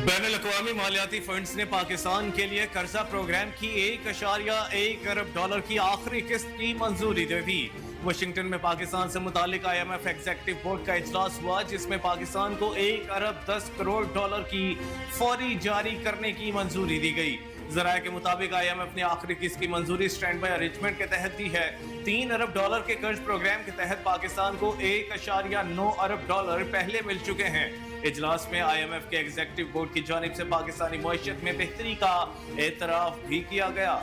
बैनुल-अक़वामी मालियाती funds ने पाकिस्तान के लिए कर्जा प्रोग्राम की $1.1 अरब की आखिरी किस्त की मंजूरी दे दी। वाशिंगटन में पाकिस्तान से मुतालिक IMF एग्जीक्यूटिव बोर्ड का इजलास हुआ, जिसमें पाकिस्तान को $1.10 करोड़ की फौरी जारी करने की मंजूरी दी गई। ज़राए के मुताबिक IMF ने आखिरी किस्त की मंजूरी स्टैंड बाय अरेंजमेंट के तहत दी है। $3 अरब के कर्ज प्रोग्राम के तहत पाकिस्तान को $1.9 अरब पहले मिल चुके हैं। इजलास में IMF के एग्जीक्यूटिव बोर्ड की जानिब से पाकिस्तानी मईशत में बेहतरी का एतराफ भी किया गया।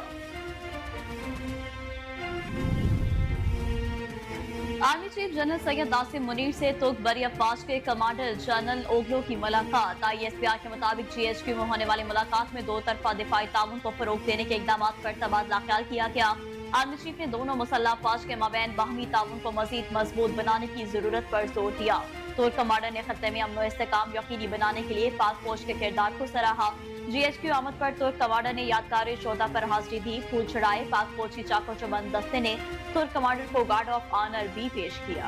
Army chief general Syed Nasim Munir से तुर्क बरिया फाज के कमांडर जनरल ओगलो की मुलाकात। ISPR के मुताबिक GHQ में होने वाली मुलाकात में दो तरफा दिफाई ताउन को फरोग देने के इकदाम पर तबादला ख्याल किया गया। आर्मी चीफ ने दोनों मुसल्लह अफवाज के माबैन बाहमी ताउन को मजीद मजबूत बनाने की जरूरत पर जोर दिया। तुर्क कमांडर ने खत्ते में अमन व इस्तेकाम यकीनी बनाने के लिए पाक फौज के किरदार को सराहा। GHQ आमद पर तुर्क कमांडर ने यादगार शोदा पर हाजिरी दी, फूल चढ़ाए। पाक फौज की चाको चबंद दस्ते ने तुर्क कमांडर को गार्ड ऑफ ऑनर भी पेश किया।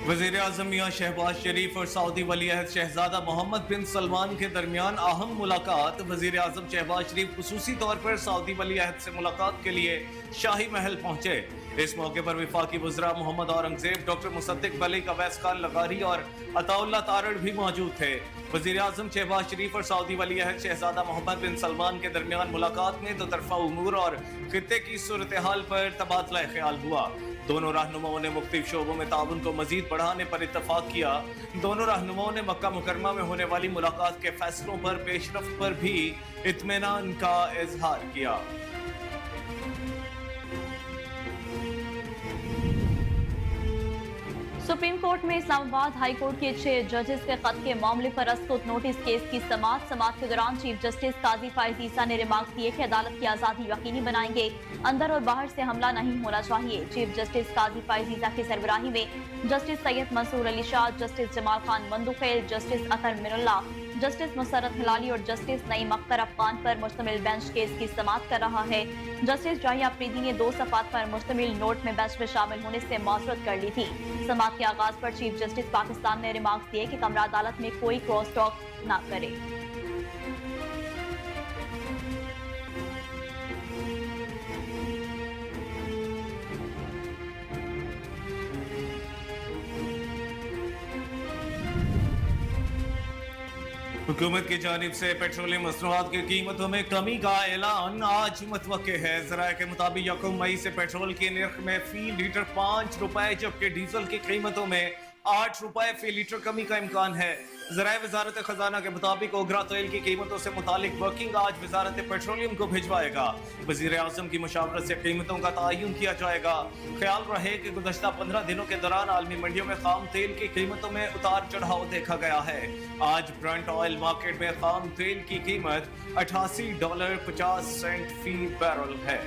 वज़ीर आज़म मियां शहबाज शरीफ और सऊदी वली अहद शहजादा मोहम्मद बिन सलमान के दरमियान अहम मुलाकात। वज़ीर आज़म शहबाज शरीफ खुसूसी तौर पर सऊदी वली अहद से मुलाकात के लिए शाही महल पहुंचे। इस मौके पर वफाकी वज़रा मोहम्मद औरंगजेब, डॉक्टर मुसद्दिक मलिक, अवैस खान लगारी और अताउल्लाह तारड़ भी मौजूद थे। वज़ीर आज़म शहबाज शरीफ और सऊदी वली अहद शहजादा मोहम्मद बिन सलमान के दरमियान मुलाकात में दो तरफा उमूर और खित्ते की सूरत हाल पर तबादला ख्याल हुआ। दोनों रहनुमाओं ने मुख्तलिफ शोबों में ताउन को मजीद बढ़ाने पर इत्तफाक किया। दोनों रहनुमाओं ने मक्का मुकरमा में होने वाली मुलाकात के फैसलों पर पेशरफ्त पर भी इत्मीनान का इजहार किया। सुप्रीम कोर्ट में इस्लामाबाद हाई कोर्ट के 6 जजेस के खत के मामले पर अस्कुत नोटिस केस की समाअत के दौरान चीफ जस्टिस काजी फाइज ईसा ने रिमार्क्स दिए कि अदालत की आजादी यकीनी बनाएंगे, अंदर और बाहर से हमला नहीं होना चाहिए। चीफ जस्टिस काजी फाइज ईसा की सरबराही में justice Syed Mansoor Ali Shah, justice Jamal Khan Mandokhel, justice Athar Minallah, justice Musarrat Hilali और जस्टिस नईम अख्तर अफगान पर मुश्तमिल बेंच केस की समाअत कर रहा है। जस्टिस जाहिया अफरीदी ने 2 सफ़ात पर मुश्तमिल नोट में बेंच में शामिल होने से माजरत कर ली थी। समाअत के आगाज पर चीफ जस्टिस पाकिस्तान ने रिमार्क्स दिए कि कमरा अदालत में कोई क्रॉस टॉक न करे। हुकूमत की जानिब से पेट्रोलियम मसनूआत की कीमतों में कमी का ऐलान आज मुतवक्के है। ज़राए के मुताबिक 1 मई से पेट्रोल के निर्ख में फी लीटर ₹5, जबकि डीजल की कीमतों में ₹8 फी लीटर कमी का इम्कान है। ज़राए वजारत खजाना के मुताबिक ओगरा तेल की कीमतों से मुतालिक वर्किंग आज वजारत पेट्रोलियम को भिजवाएगा। वज़ीर आज़म की मुशावरत से कीमतों का तयन किया जाएगा। ख्याल रहे कि गुज़श्ता 15 दिनों के दौरान आलमी मंडियों में खाम तेल की कीमतों में उतार चढ़ाव देखा गया है। आज ब्रेंट ऑयल मार्केट में खाम तेल की कीमत $88.50 फी बैरल है।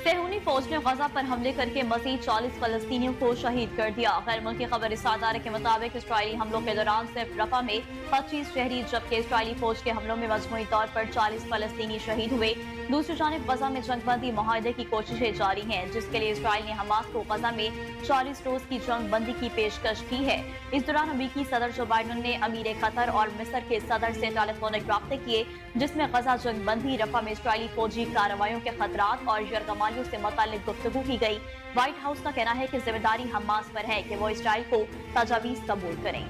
सेहूनी फौज ने गजा पर हमले करके मजीद 40 फलस्तीनियों को शहीद कर दिया। गैर मुल्की खबर इदारे के मुताबिक इसराइली हमलों के दौरान सिर्फ रफा में 25 शहरी, जबकि इसराइली फौज के हमलों में मजमूई तौर पर 40 फलस्तीनी शहीद हुए। दूसरी जानिब गजा में जंगबंदी मुआहदे की कोशिशें जारी हैं, जिसके लिए इसराइल ने हमास को गजा में 40 रोज की जंग बंदी की पेशकश की है। इस दौरान अमेरिकी सदर जो बाइडन ने अमीर कतर और मिस्र के सदर से टेलीफोनिक राब्ते किए, जिसमें गजा जंग बंदी, रफा में इसराइली फौजी कार्रवाइयों के खतरात और यरगमालियों से मुताल्लिक गुफ्तगू की गई। व्हाइट हाउस का कहना है कि जिम्मेदारी हमास पर है कि वो इसराइल को तजावीज कबूल करें।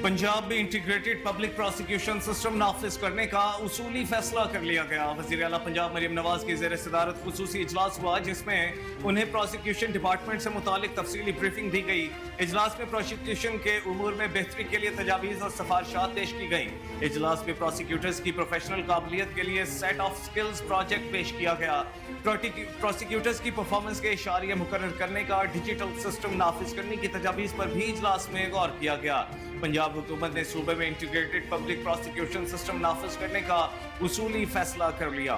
पंजाब में इंटीग्रेटेड पब्लिक प्रोसिक्यूशन सिस्टम नाफिज करने का उसूली फैसला कर लिया गया। वज़ीर आला पंजाब मरियम नवाज की ज़ेर सदारत खुसूसी इजलास हुआ, जिसमें उन्हें प्रोसिक्यूशन डिपार्टमेंट से मुतालिक तफसीली ब्रीफिंग दी गई। इजलास में प्रोसिक्यूशन के उमूर में बेहतरी के लिए तजावीज़ और सिफारिशात पेश की गई। इजलास में प्रोसिक्यूटर्स की प्रोफेशनल काबिलियत के लिए सेट ऑफ स्किल्स प्रोजेक्ट पेश किया गया। प्रोसिक्यूटर्स की परफॉर्मेंस के इशारे मुकर्रर करने का डिजिटल सिस्टम नाफिज करने की तजावीज़ पर भी इजलास में गौर किया गया। पंजाब हुकूमत ने सूबे में इंटीग्रेटेड पब्लिक प्रोसिक्यूशन सिस्टम नाफिज करने का उसूली फैसला कर लिया।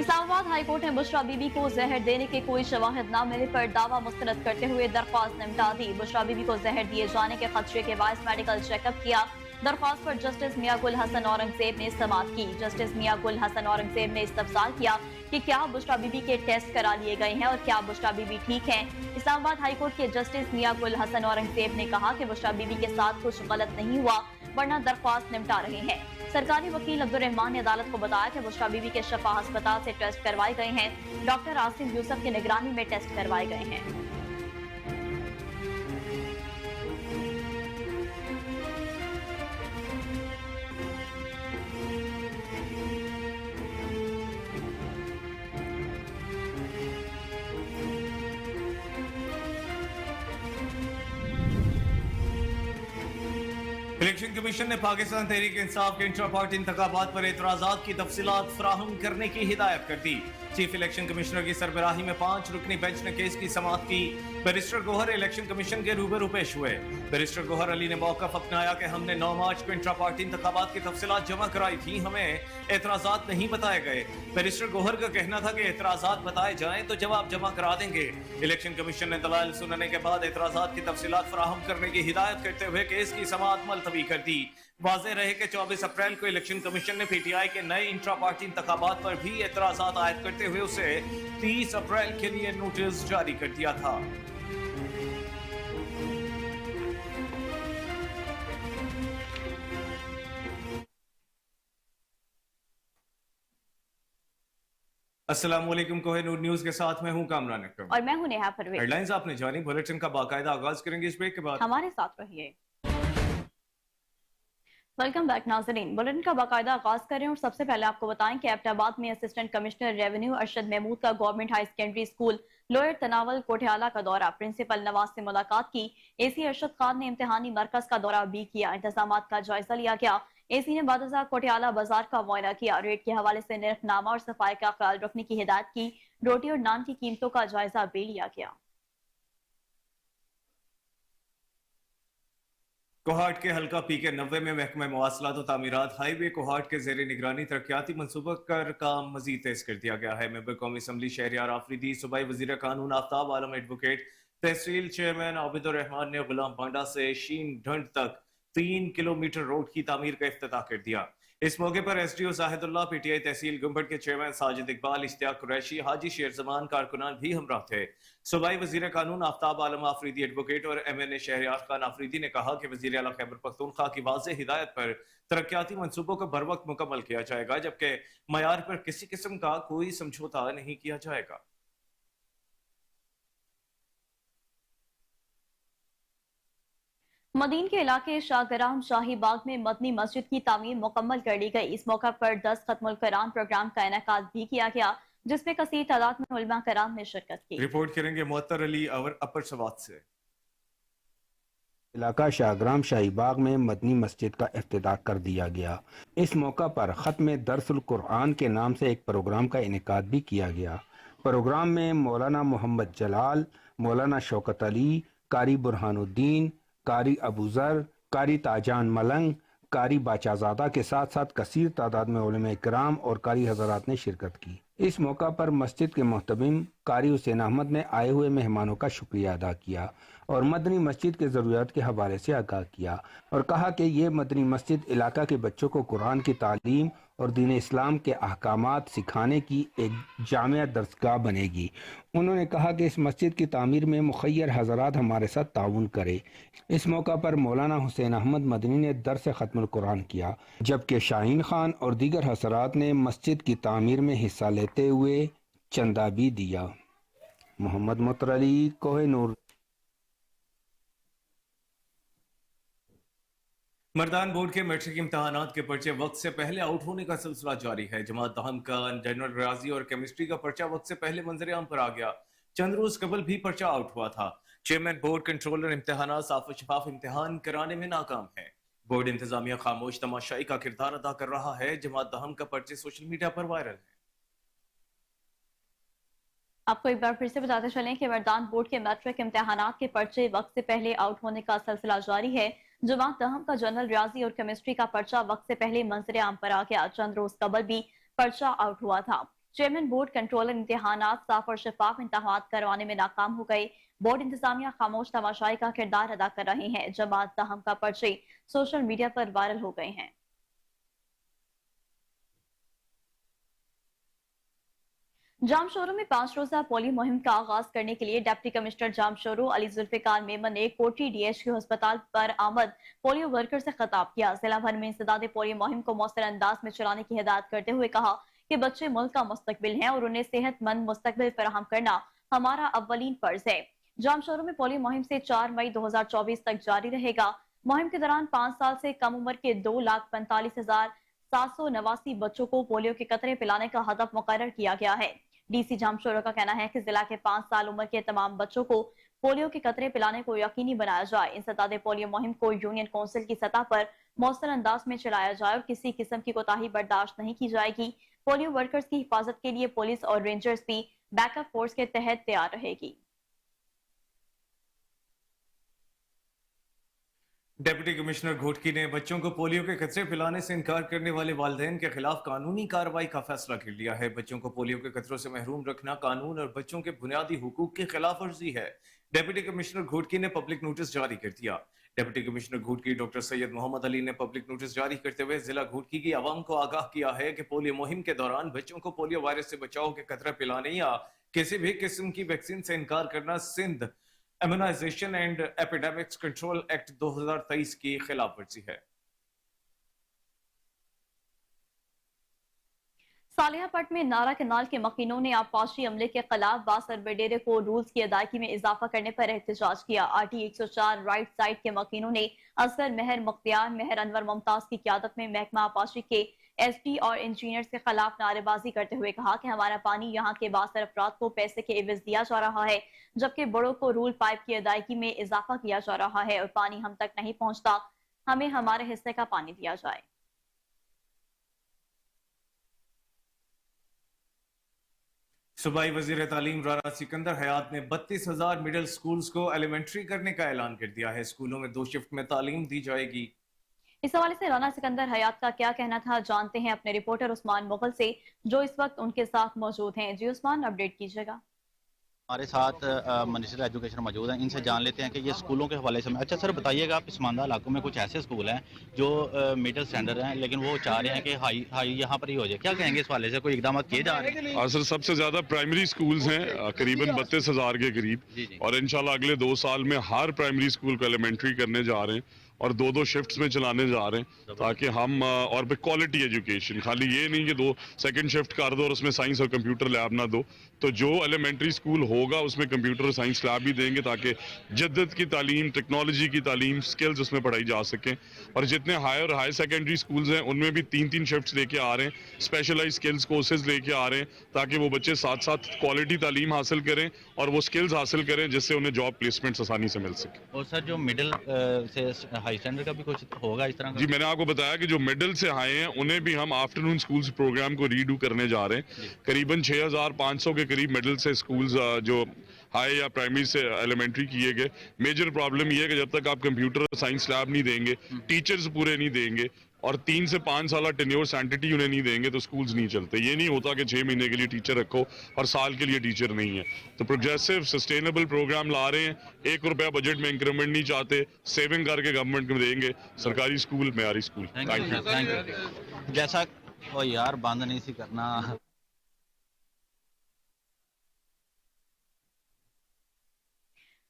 इस्लामाबाद हाई कोर्ट ने बुशरा बीबी को जहर देने के कोई शवाहिद न मिले पर दावा मुस्तरद करते हुए दरख्वास्त निपटा दी। बुशरा बीबी को जहर दिए जाने के खदशे के बायस मेडिकल चेकअप किया। दरख्वास्त पर जस्टिस मियां गुल हसन औरंगजेब ने समाअत की। जस्टिस मियां गुल हसन औरंगजेब ने इस्तफसार किया कि क्या बुशरा बीबी के टेस्ट करा लिए गए हैं और क्या बुशरा बीबी ठीक हैं। इस्लामाबाद हाई कोर्ट के जस्टिस मियां गुल हसन औरंगजेब ने कहा कि बुशरा बीबी के साथ कुछ गलत नहीं हुआ वरना दरख्वास्त निपटा रहे हैं। सरकारी वकील अब्दुर्रहमान ने अदालत को बताया कि बुशरा बीबी के शफा अस्पताल से टेस्ट करवाए गए हैं। डॉक्टर आसिम यूसुफ की निगरानी में टेस्ट करवाए गए हैं। इलेक्शन कमीशन ने पाकिस्तान तहरीक इंसाफ के इंट्रा पार्टी इंतखाबात पर एतराजात की तफसीलात फराहम करने की हिदायत कर दी। चीफ इलेक्शन कमिश्नर की सरबराही में 5 रुकनी बेंच ने केस की समाअत की। बैरिस्टर गोहर इलेक्शन कमीशन के रूबरू पेश हुए। बैरिस्टर गोहर अली ने मौकफ अपनाया कि हमने 9 मार्च को इंट्रा पार्टी इंतखाबात की तफसीलात जमा कराई थी, हमें एतराजात नहीं बताए गए। बैरिस्टर गोहर का कहना था कि एतराजात बताए जाएं तो जवाब जमा करा देंगे। इलेक्शन कमीशन ने दलाइल सुनने के बाद एतराजात की तफसीलात फराहम करने की हिदायत करते हुए केस की समाअत मुलतवी कर दी। वाज़ेह रहे कि 24 अप्रैल को इलेक्शन कमीशन ने पीटीआई के नए इंट्रा पार्टी इंतखाबात पर भी एतराजात आयद करते हुए उसे 30 अप्रैल के लिए नोटिस जारी कर दिया था। अस्सलाम वालेकुम, कोहिनूर न्यूज के साथ मैं हूं कामरान अकरम और मैं हूं नेहा परवेज। हेडलाइंस आपने जानी, बुलेटिन का बाकायदा आगाज करेंगे इस ब्रेक के बाद। हमारे साथ रहिए। वेलकम बैक नाजरीन, बुलेटिन का बाकायदा आगाज करें और सबसे पहले आपको बताएं कि एबटाबाद में assistant commissioner revenue Arshad Mahmood का government high secondary school lower Tanawal Kothiala का दौरा। प्रिंसिपल नवाज से मुलाकात की। एसी अरशद खान ने इम्तिहानी मरकज का दौरा भी किया। इंतजामात का जायजा लिया गया। एसी ने बादशाह कोठियाला बाजार का मुआयना किया। रेट के हवाले से निर्खनामा और सफाई का ख्याल रखने की हिदायत की। रोटी और नान की कीमतों का जायजा भी लिया गया। कोहाट के हल्का पीके 90 में महकमा मवासलात और तामीरात हाईवे कोहाट के जेर निगरानी तरक्याती मनसूबा कर काम मजीद तेज कर दिया गया है। मेंबर कौमी असम्बली शहरियार आफरीदी, सूबाई वजीर कानून आफ्ताब आलम, एडवोकेट तहसील चेयरमैन आबिदुर रहमान ने गुलाम बांडा से शीन ढंड तक 3 किलोमीटर रोड की तामीर का इफ्तिताह कर दिया। इस मौके पर एसडीओ जाहिदुल्लाह, पीटीआई तहसील गुम्बड के चेयरमैन साजिद इकबाल, इश्तियाक कुरैशी, हाजी शेर जमान कारकुनान भी हमराह थे। सूबाई वजीर कानून आफ्ताब आलम आफरीदी, एडवोकेट और MNA शहरियार खान आफरीदी ने कहा कि वजीर आला खैबर पख्तूनख्वा की वाज़ेह हिदायत पर तरक्याती मंसूबों को बर वक्त मुकम्मल किया जाएगा, जबकि मयार पर किसी किस्म का कोई समझौता नहीं किया जाएगा। मदीन के इलाके शाहगराम शाही बाग में मदनी मस्जिद की तामीर मुकम्मल कर ली गई। इस मौका पर 10 खत्मुल कुरान प्रोग्राम का इनेकाद भी किया गया, जिसमें कसीर तादाद में उलमा कराम ने शिरकत की। रिपोर्ट करेंगे मुअत्तर अली और अपर सवात से। इलाका शाहग्राम शाही बाग में मदनी मस्जिद का इफ्तिताह कर दिया गया। इस मौका पर ख़त्म दरसुल कुरान के नाम से एक प्रोग्राम का इनेकाद भी किया गया। प्रोग्राम में मौलाना मोहम्मद जलाल, मौलाना शौकत अली, कारी बुरहानुद्दीन, कारी अबूजर, कारी ताजान मलंग, कारी बाचाजादा के साथ साथ कसीर तादाद में उलमा इकराम और कारी हजरात ने शिरकत की। इस मौका पर मस्जिद के मोहतमिम कारी हुसैन अहमद ने आए हुए मेहमानों का शुक्रिया अदा किया और मदनी मस्जिद के ज़रूरियात के हवाले से आगाह किया और कहा कि ये मदनी मस्जिद इलाका के बच्चों को कुरान की तालीम और दीन इस्लाम के अहकामात सिखाने की एक जामिया दरसगाह बनेगी। उन्होंने कहा कि इस मस्जिद की तामीर में मुखय्यर हजरात हमारे साथ ताउन करे। इस मौका पर मौलाना हुसैन अहमद मदनी ने दरस ख़त्मुल कुरान किया, जबकि शाहीन खान और दीगर हजरात ने मस्जिद की तामीर में हिस्सा लेते हुए चंदा भी दिया। मोहम्मद मुत्तर अली, कोहिनूर। मर्दान बोर्ड के मैट्रिक इम्तहानात के पर्चे वक्त से पहले आउट होने का सिलसिला जारी है। जमात दहम का जनरल रियाजी और केमिस्ट्री का पर्चा वक्त से पहले मंजर आम पर आ गया। चंद रोज कबल भी पर्चा आउट हुआ था। चेयरमैन बोर्ड कंट्रोलर इम्तहानात साफ शफाफ इम्तहान कराने में नाकाम है। बोर्ड इंतजामिया खामोश तमाशाई का किरदार अदा कर रहा है। जमात दहम का पर्चे सोशल मीडिया पर वायरल है। आपको एक बार फिर से बताते चलें कि मर्दान बोर्ड के मैट्रिक इम्तहानात के पर्चे वक्त से पहले आउट होने का सिलसिला जारी है। जमात दहम का जनरल रियाजी और केमिस्ट्री का पर्चा वक्त से पहले मंजर आम पर आ गया। चंद रोज कबल भी पर्चा आउट हुआ था। चेयरमैन बोर्ड कंट्रोलर इम्तिहानात साफ और शफाफ इंतहानात करवाने में नाकाम हो गए। बोर्ड इंतजामिया खामोश तमाशाई का किरदार अदा कर रहे हैं। जमात तहम का पर्चे सोशल मीडिया पर वायरल हो गए हैं। जामशोरो में 5 रोजा पोलियो मुहिम का आगाज करने के लिए डिप्टी कमिश्नर जामशोरो अली जुल्फिकार मेमन ने कोटी DHQ अस्पताल पर आमद पोलियो वर्कर से खिताब किया। जिला भर में इंसदाद पोलियो मुहिम को मौसर अंदाज में चलाने की हिदायत करते हुए कहा कि बच्चे मुल्क का मुस्तकबिल हैं और उन्हें सेहतमंद मुस्तकबिल फराहम करना हमारा अव्वलीन फर्ज है। जामशोरो में पोलियो मुहिम से 4 मई 2024 तक जारी रहेगा। मुहिम के दौरान 5 साल से कम उम्र के 2,45,789 बच्चों को पोलियो के कतरे पिलाने का हदफ मुकर्रर किया गया है। DC जामशोरो का कहना है कि जिला के 5 साल उम्र के तमाम बच्चों को पोलियो के कतरे पिलाने को यकीनी बनाया जाए। इंसदाद पोलियो मुहिम को यूनियन काउंसिल की सतह पर मौसर अंदाज में चलाया जाए और किसी किस्म की कोताही बर्दाश्त नहीं की जाएगी। पोलियो वर्कर्स की हिफाजत के लिए पुलिस और रेंजर्स भी बैकअप फोर्स के तहत तैयार रहेगी। डिप्टी कमिश्नर घोटकी ने बच्चों को पोलियो के कतरे पिलाने से इनकार करने वाले वालिदैन के खिलाफ कानूनी कार्रवाई का फैसला कर लिया है। बच्चों को पोलियो के कतरों से महरूम रखना कानून और बच्चों के बुनियादी हुकूक की खिलाफ वर्जी है। डिप्टी कमिश्नर घोटकी ने पब्लिक नोटिस जारी कर दिया। Deputy commissioner Ghotki doctor Syed Mohammad Ali ने पब्लिक नोटिस जारी करते हुए जिला घोटकी की आवाम को आगाह किया है कि पोलियो मुहिम के दौरान बच्चों को पोलियो वायरस से बचाव के कतरा पिलाने या किसी भी किस्म की वैक्सीन से इनकार करना Sindh immunisation and epidemics control act 2023 की खिलाफ वर्जी है। सालियापट में नारा कनाल के मकीनों ने आबपाशी अमले के खिलाफ बासर बडेरे को रूल्स की अदायगी में इजाफा करने पर एहतजाज किया। RT 104 राइट साइड के मकीनों ने असगर मेहर मुख्तियार मेहर अनवर मुमताज की क़यादत में महकमा आबपाशी के SD और इंजीनियर्स के खिलाफ नारेबाजी करते हुए कहा कि हमारा पानी यहाँ के बासर अफराद को पैसे के एवज दिया जा रहा है, जबकि बड़ों को रूल पाइप की अदायगी में इजाफा किया जा रहा है और पानी हम तक नहीं पहुंचता। हमें हमारे हिस्से का पानी दिया जाए। सूबाई वजीर तालीम राना सिकंदर हयात ने 32,000 मिडिल स्कूल्स को एलिमेंट्री करने का ऐलान कर दिया है। स्कूलों में 2 शिफ्ट में तालीम दी जाएगी। इस हवाले से राना सिकंदर हयात का क्या कहना था, जानते हैं अपने रिपोर्टर उस्मान मुगल से जो इस वक्त उनके साथ मौजूद हैं। जी उस्मान, अपडेट कीजिएगा। हमारे साथ मिनिस्टर एजुकेशन मौजूद हैं, इनसे जान लेते हैं कि ये स्कूलों के हवाले से। अच्छा सर बताइएगा, आप इस्मानदा इलाकों में कुछ ऐसे स्कूल हैं जो मिडिल स्टैंडर्ड हैं लेकिन वो चाह रहे हैं कि हाई यहाँ पर ही हो जाए, क्या कहेंगे इस हवाले से? कोई इकदाम किए जा रहे हैं? सर सबसे ज्यादा प्राइमरी स्कूल्स हैं करीबन 32,000 के करीब, और इंशाल्लाह अगले 2 साल में हर प्राइमरी स्कूल को एलिमेंट्री करने जा रहे हैं और 2-2 शिफ्ट्स में चलाने जा रहे हैं ताकि हम और क्वालिटी एजुकेशन, खाली ये नहीं कि 2 सेकंड शिफ्ट कर दो और उसमें साइंस और कंप्यूटर लैब ना दो। तो जो एलिमेंट्री स्कूल होगा उसमें कंप्यूटर और साइंस लैब भी देंगे ताकि जद्दत की तालीम, टेक्नोलॉजी की तालीम, स्किल्स उसमें पढ़ाई जा सकें। और जितने हायर और हाई सेकेंडरी स्कूल्स हैं उनमें भी 3-3 शिफ्ट्स लेके आ रहे हैं, स्पेशलाइज स्किल्स कोर्सेज लेके आ रहे हैं ताकि वो बच्चे साथ साथ क्वालिटी तालीम हासिल करें और वो स्किल्स हासिल करें जिससे उन्हें जॉब प्लेसमेंट्स आसानी से मिल सके। और सर जो मिडिल से हाई स्टैंडर्ड का भी कुछ होगा इस तरह का? जी मैंने आपको बताया कि जो मिडिल से आए हैं उन्हें भी हम आफ्टरनून स्कूल्स प्रोग्राम को रीडू करने जा रहे हैं। करीबन 6,500 के करीब मिडिल से स्कूल्स जो हाई या प्राइमरी से एलिमेंट्री किए गए। मेजर प्रॉब्लम ये है कि जब तक आप कंप्यूटर और साइंस लैब नहीं देंगे, टीचर्स पूरे नहीं देंगे और 3 से 5 साल टेन्योर सैनिटी उन्हें नहीं देंगे तो स्कूल्स नहीं चलते। ये नहीं होता कि 6 महीने के लिए टीचर रखो और साल के लिए टीचर नहीं है। तो प्रोग्रेसिव सस्टेनेबल प्रोग्राम ला रहे हैं। 1 रुपया बजट में इंक्रीमेंट नहीं चाहते, सेविंग करके गवर्नमेंट में देंगे। सरकारी स्कूल, मेयारी स्कूल। Thank you. जैसा ओ यार बंद नहीं सी करना।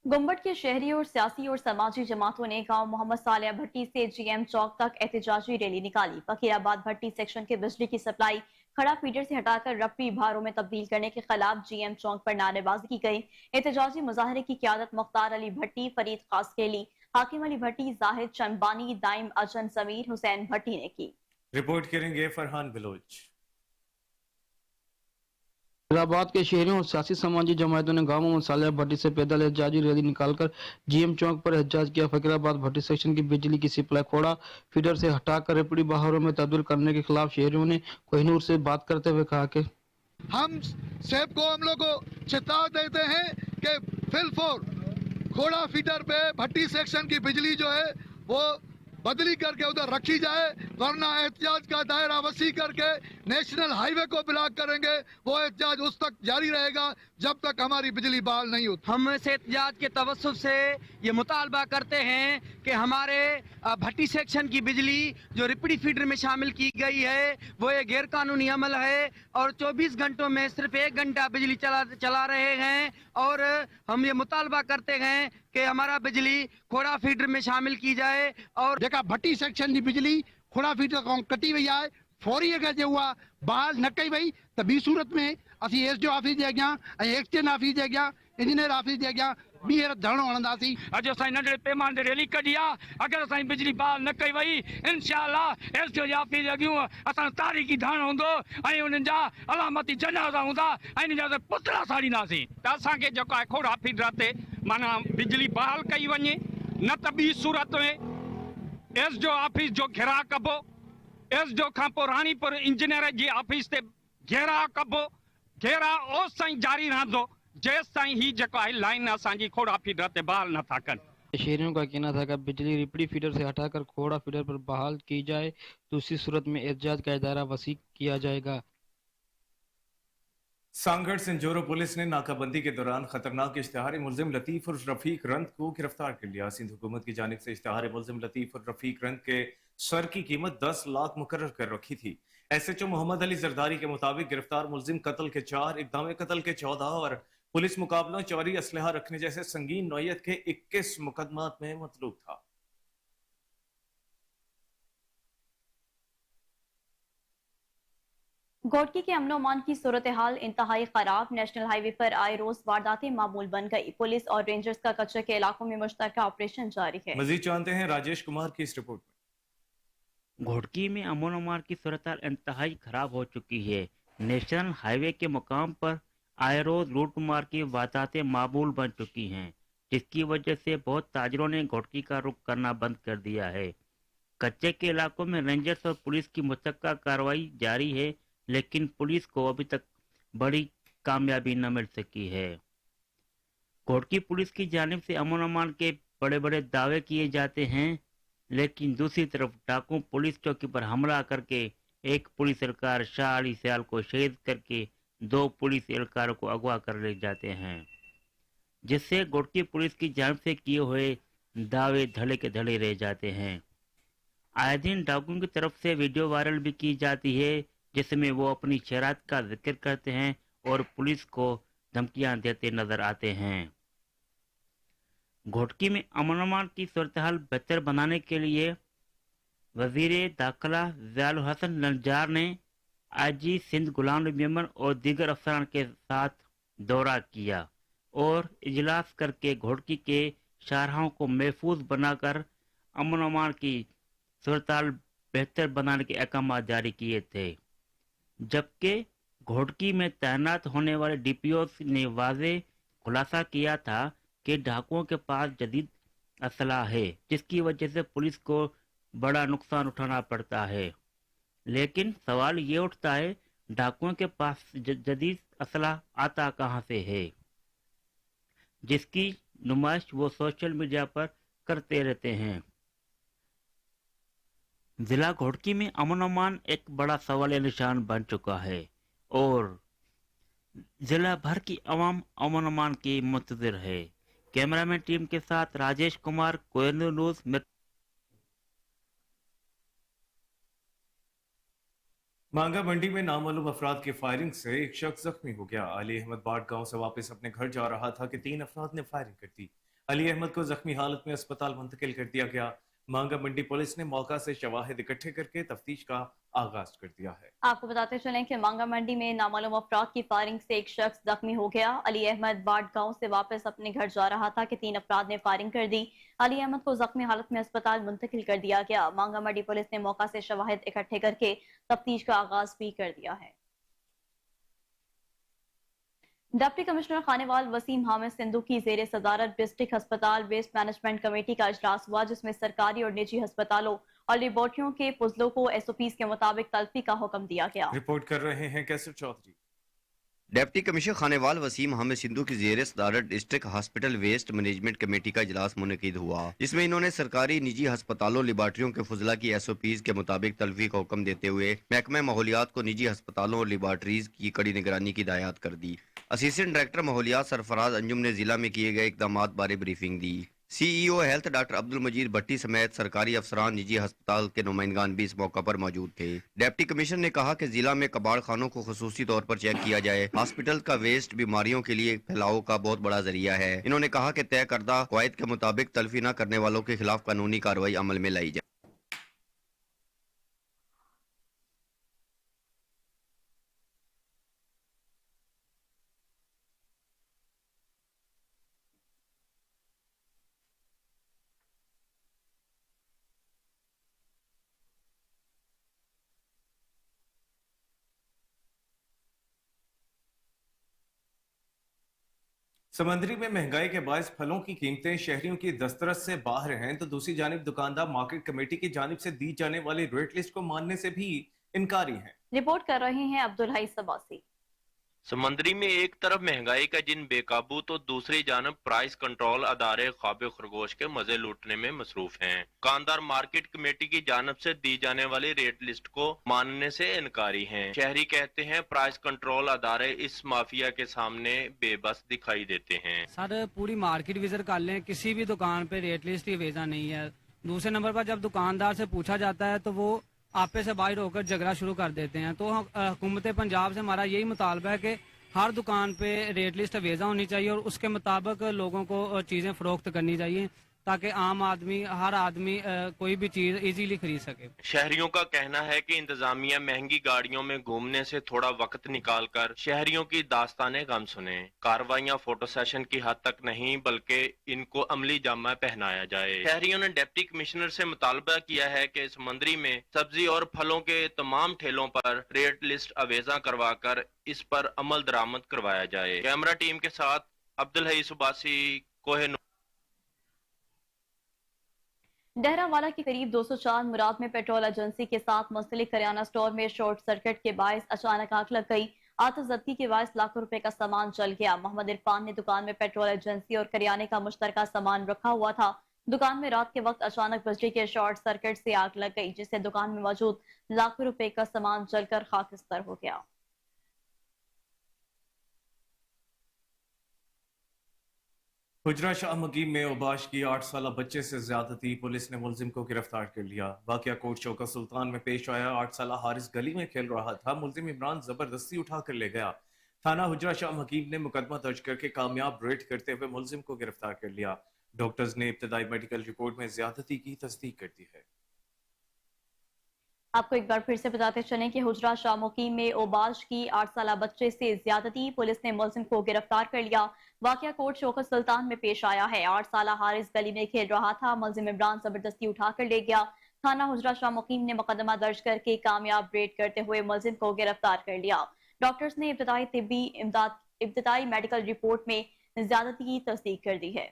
गुम्बट के शहरी और सियासी और समाजी जमातों ने गांव मोहम्मद सालिया भट्टी से GM चौक तक एहतजाजी रैली निकाली। फकीराबाद भट्टी सेक्शन के बिजली की सप्लाई खड़ा फीडर से हटाकर रफी भारों में तब्दील करने के खिलाफ GM चौक पर नारेबाजी की गई। एहतजाजी मुजाहरे की क़यादत मुख्तार अली भट्टी, फरीद खासकेली, हाकिम अली भट्टी, जाहिद चंबानी, दाइम अजन, समीर हुसैन भट्टी ने की। रिपोर्ट करेंगे फरहान बलोच। फकीराबाद के शहरियों और सियासी समाजी जमातों ने गांव मोहम्मद सालिया भट्टी से पैदल एहतजाजी रैली निकालकर GM चौक पर एहतजाज किया। फकीराबाद भट्टी सेक्शन की बिजली की सप्लाई खोड़ा फीडर से हटाकर रेपड़ी बहारों में तब्दील करने के खिलाफ शहरियों ने कोहिनूर से बात करते हुए कहा कि हम सेब को हम लोग को चेतावनी देते हैं कि फिलफोर खोड़ा फीडर पे भट्टी सेक्शन की बिजली जो है वो बदली करके उधर रखी जाए, वरना एहतियात का दायरा वसी करके नेशनल हाईवे को ब्लॉक करेंगे। वो एहतियात उस तक जारी रहेगा जब तक हमारी बिजली बहाल नहीं होती। हम इस एहतियात के तवस्सुत से ये मुतालबा करते हैं कि हमारे भट्टी सेक्शन की बिजली जो रिपड़ी फीडर में शामिल की गई है वो ये गैर कानूनी अमल है और 24 घंटों में सिर्फ 1 घंटा बिजली चला रहे हैं। और हम ये मुतालबा करते हैं कि हमारा बिजली खोड़ा फीडर में शामिल की जाए। और जेका भट्टी सेक्शन की बिजली खोड़ा फीडर खां कटी वही है, फौरी अगर जो हुआ बहाल न कई वही तो बी सूरत में असी एसडीओ ऑफिस के अॻियां एक्सचेंज ऑफिस के अॻियां इंजीनियर ऑफिस के अॻियां ॿीहर धरणो हणंदासीं। अॼु असां नंढड़े पैमाने ते रैली कढी आहे। अगरि असांजी बिजली बहाल न कई वई इंशाअल्लाह एसडीओ जे ऑफिस जे अॻियूं असां तारीख़ी धरणो हूंदो ऐं उन्हनि जा अलामती जनाज़ा हूंदा ऐं हिन जा पुतला साड़ींदासीं। त असांखे जेको आहे खोड़ा फीडर ते माना बिजली बहाल कई वञे, न त ॿी सूरत में एसडीओ ऑफिस जो घेराव कबो। एसडीओ खां पोइ रानीपुर इंजीनियर जी ऑफिस ते घेराव कबो। घेराव ओस ताईं जारी रहंदो जेसि ताईं ही जेको आहे लाइन असांजी खोड़ा फीडर ते बहाल नथा कनि। शहरियों का कहना था कि बिजली रिपड़ी फीडर से हटाकर खोड़ा फीडर पर बहाल की जाए, दूसरी सूरत में एहतियात का दायरा वसी किया जाएगा। सांगड़ संजोरो पुलिस ने नाकाबंदी के दौरान खतरनाक इश्तिहारी मुलजिम लतीफ और रफीक रंद को गिरफ्तार कर लिया। सिंध हुकूमत की जानिब से इश्तिहारी मुलजिम लतीफ और रफीक रंद के सर की कीमत 10 लाख मुकर्रर कर रखी थी। एसएचओ मोहम्मद अली जरदारी के मुताबिक गिरफ्तार मुलजिम कत्ल के 4, इक़दाम कत्ल के 14 और पुलिस मुकाबला चोरी असलहा रखने जैसे संगीन नौयत के 21 मुकदमात में मतलूब था। घोटकी के अमन अमान की सूरत हाल इंतहाई खराब। नेशनल हाईवे पर आए रोज वारदातें मामूल बन गई। पुलिस और रेंजर्स का कच्चे के इलाकों में मुश्तरका ऑपरेशन जारी है। मजीद जानते हैं राजेश कुमार की इस रिपोर्ट में। घोटकी में अमन अमान की सूरत हाल इंतहाई खराब हो चुकी है। नेशनल हाईवे के मुकाम पर आए रोज लूटमार की वारदातें मामूल बन चुकी हैं, जिसकी वजह से बहुत ताजरों ने घोटकी का रुख करना बंद कर दिया है। कच्चे के इलाकों में रेंजर्स और पुलिस की मुश्तरका कार्रवाई जारी है, लेकिन पुलिस को अभी तक बड़ी कामयाबी न मिल सकी है। घोटकी पुलिस की जानिब से अमन अमान के बड़े बड़े दावे किए जाते हैं, लेकिन दूसरी तरफ डाकू पुलिस चौकी पर हमला करके एक पुलिस एहलकार शाह अली सयाल को शहीद करके 2 पुलिस एहलकारों को अगवा कर ले जाते हैं, जिससे घोटकी पुलिस की जानिब से किए हुए दावे धड़े के धड़े रह जाते हैं। आए दिन डाकुओं की तरफ से वीडियो वायरल भी की जाती है, जिसमें वो अपनी शरारत का जिक्र करते हैं और पुलिस को धमकियां देते नजर आते हैं। घोटकी में अमन अमान की सूरत हाल बेहतर बनाने के लिए वजीर दाखिला ज़ियाउल हसन नज्जार ने आईजी सिंध गुलाम नबी मेमन और दीगर अफसरान के साथ दौरा किया और इजलास करके घोटकी के शाहराहों को महफूज बनाकर अमन अमान की सूरत हाल बेहतर बनाने के अहकाम जारी किए थे। जबकि घोटकी में तैनात होने वाले डीपीओ ने वाज़े खुलासा किया था कि डाकुओं के पास जदीद असला है, जिसकी वजह से पुलिस को बड़ा नुकसान उठाना पड़ता है। लेकिन सवाल ये उठता है, डाकुओं के पास जदीद असला आता कहाँ से है, जिसकी नुमाइश वो सोशल मीडिया पर करते रहते हैं। जिला घोटकी में अमन अमान एक बड़ा सवाल निशान बन चुका है और जिला भर की अवाम अमन अमान की मुंतजिर है। कैमरामैन टीम के साथ राजेश कुमार, कोयनूर न्यूज़ में। मांगा मंडी में नामालूम अफराद की फायरिंग से एक शख्स जख्मी हो गया। अली अहमद बाट गांव से वापस अपने घर जा रहा था कि 3 अफराद ने फायरिंग कर दी। अली अहमद को जख्मी हालत में अस्पताल मुंतकिल कर दिया गया। मांगा मंडी पुलिस ने मौका से शवाहिद इकट्ठे करके तफ्तीश का आगाज कर दिया है। आपको बताते चलें कि मांगा मंडी में नामालूम अफराद की फायरिंग से एक शख्स जख्मी हो गया। अली अहमद बाट गांव से वापस अपने घर जा रहा था कि 3 अफराद ने फायरिंग कर दी। अली अहमद को जख्मी हालत में अस्पताल मुंतकिल कर दिया गया। मांगा मंडी पुलिस ने मौका से शवाहिद इकट्ठे करके तफ्तीश का आगाज भी कर दिया है। डिप्टी कमिश्नर खानेवाल वसीम हामिद सिंधु की ज़ेरे सदारत डिस्ट्रिक्ट अस्पताल वेस्ट मैनेजमेंट कमेटी का इजलास हुआ, जिसमें सरकारी और निजी अस्पतालों और लेबोरेटरियों के पुजलों को SOPs के मुताबिक तल्फी का हुक्म दिया गया। रिपोर्ट कर रहे हैं कैसर चौधरी। ڈپٹی کمشنر خانیوال وسیم حامد سندھو کی زیر صدارت district hospital waste management committee کا اجلاس منعقد ہوا، جس میں انہوں نے سرکاری نجی ہسپتالوں لیبارٹریوں کے فضلہ کی SOPs کے مطابق تلفی کا حکم دیتے ہوئے محکمہ ماحولیات کو نجی ہسپتالوں اور لیبارٹریز کی کڑی نگرانی کی ہدایات کر دی۔ اسسٹنٹ ڈائریکٹر ماحولیات سرفراز انجم نے ضلع میں کیے گئے اقدامات بارے بریفنگ دی۔ CEO health doctor Abdul Majeed بھٹی سمیت سرکاری افسران نجی ہسپتال کے نمائندگان بھی اس موقع پر موجود تھے۔ ڈپٹی کمشنر نے کہا کہ ضلع میں کباڑ خانوں کو خصوصی طور پر چیک کیا جائے۔ ہاسپٹل کا ویسٹ بیماریوں کے لیے پھیلاؤ کا بہت بڑا ذریعہ ہے۔ انہوں نے کہا کہ طے کردہ قواعد کے مطابق تلفی نہ کرنے والوں کے خلاف قانونی کارروائی عمل میں لائی جائے۔ سمندری میں مہنگائی کے باعث پھلوں کی قیمتیں شہریوں کی دسترس سے باہر ہیں، تو دوسری جانب دکاندار مارکیٹ کمیٹی کی جانب سے دی جانے والی ریٹ لسٹ کو ماننے سے بھی انکاری ہیں۔ رپورٹ کر رہے ہیں عبدالحی سباسی۔ سمندری میں ایک طرف مہنگائی کا جن بے قابو تو دوسری جانب پرائس کنٹرول ادارے خواب خرگوش کے مزے لوٹنے میں مصروف ہیں۔ دکاندار مارکیٹ کمیٹی کی جانب سے دی جانے والی ریٹ لسٹ کو ماننے سے انکاری ہیں۔ شہری کہتے ہیں پرائس کنٹرول ادارے اس مافیا کے سامنے بے بس دکھائی دیتے ہیں۔ سر پوری مارکیٹ وزٹ کر لیں، کسی بھی دکان پہ ریٹ لسٹ ویزا نہیں ہے۔ دوسرے نمبر پر جب دکاندار سے پوچھا جاتا ہے تو وہ آپے سے باہر ہو کر جھگڑا شروع کر دیتے ہیں۔ تو حکومت پنجاب سے ہمارا یہی مطالبہ ہے کہ ہر دکان پہ ریٹ لسٹ ویزا ہونی چاہیے اور اس کے مطابق لوگوں کو چیزیں فروخت کرنی چاہیے تاکہ عام آدمی، ہر آدمی کوئی بھی چیز ایزیلی خرید سکے۔ شہریوں کا کہنا ہے کہ انتظامیہ مہنگی گاڑیوں میں گھومنے سے تھوڑا وقت نکال کر شہریوں کی داستانیں غم سنیں۔ کارروائیاں فوٹو سیشن کی حد تک نہیں بلکہ ان کو عملی جامہ پہنایا جائے۔ شہریوں نے ڈپٹی کمشنر سے مطالبہ کیا ہے کہ سمندری میں سبزی اور پھلوں کے تمام ٹھیلوں پر ریٹ لسٹ اویزا کروا کر اس پر عمل درآمد کروایا جائے۔ کیمرہ ٹیم کے ساتھ عبدالحی سباسی، کوہ نور۔ ڈہرہ والا کے قریب 204 مراد میں پیٹرول ایجنسی کے ساتھ منسلک کریانہ سٹور میں شارٹ سرکٹ کے باعث اچانک آگ لگ گئی۔ آتش زدگی کے باعث لاکھوں روپے کا سامان جل گیا۔ محمد عرفان نے دکان میں پیٹرول ایجنسی اور کریانے کا مشترکہ سامان رکھا ہوا تھا۔ دکان میں رات کے وقت اچانک بجلی کے شارٹ سرکٹ سے آگ لگ گئی، جس سے دکان میں موجود لاکھوں روپے کا سامان جل کر خاکستر ہو گیا۔ حجرہ شاہ مقیم میں اوباش کی 8 سالہ بچے سے زیادتی، پولیس نے ملزم کو گرفتار کر لیا۔ واقعہ کوٹ چوکہ سلطان میں پیش آیا۔ 8 سالہ حارث گلی میں کھیل رہا تھا، ملزم عمران زبردستی اٹھا کر لے گیا۔ تھانہ حجرہ شاہ مقیم نے مقدمہ درج کر کے کامیاب ریڈ کرتے ہوئے ملزم کو گرفتار کر لیا۔ ڈاکٹرز نے ابتدائی میڈیکل رپورٹ میں زیادتی کی تصدیق کر دی ہے۔ آپ کو ایک بار پھر سے بتاتے چلیں کہ حجرہ شاہ مقیم میں اوباش کی 8 سالہ بچے سے زیادتی، پولیس نے ملزم کو گرفتار کر لیا۔ واقعہ کوٹ چوکہ سلطان میں پیش آیا ہے۔ 8 سالہ حارث گلی میں کھیل رہا تھا، ملزم عمران زبردستی اٹھا کر لے گیا۔ تھانہ حجرہ شاہ مقیم نے مقدمہ درج کر کے کامیاب ریڈ کرتے ہوئے ملزم کو گرفتار کر لیا۔ ڈاکٹرز نے ابتدائی میڈیکل رپورٹ میں زیادتی کی تصدیق کر دی ہے۔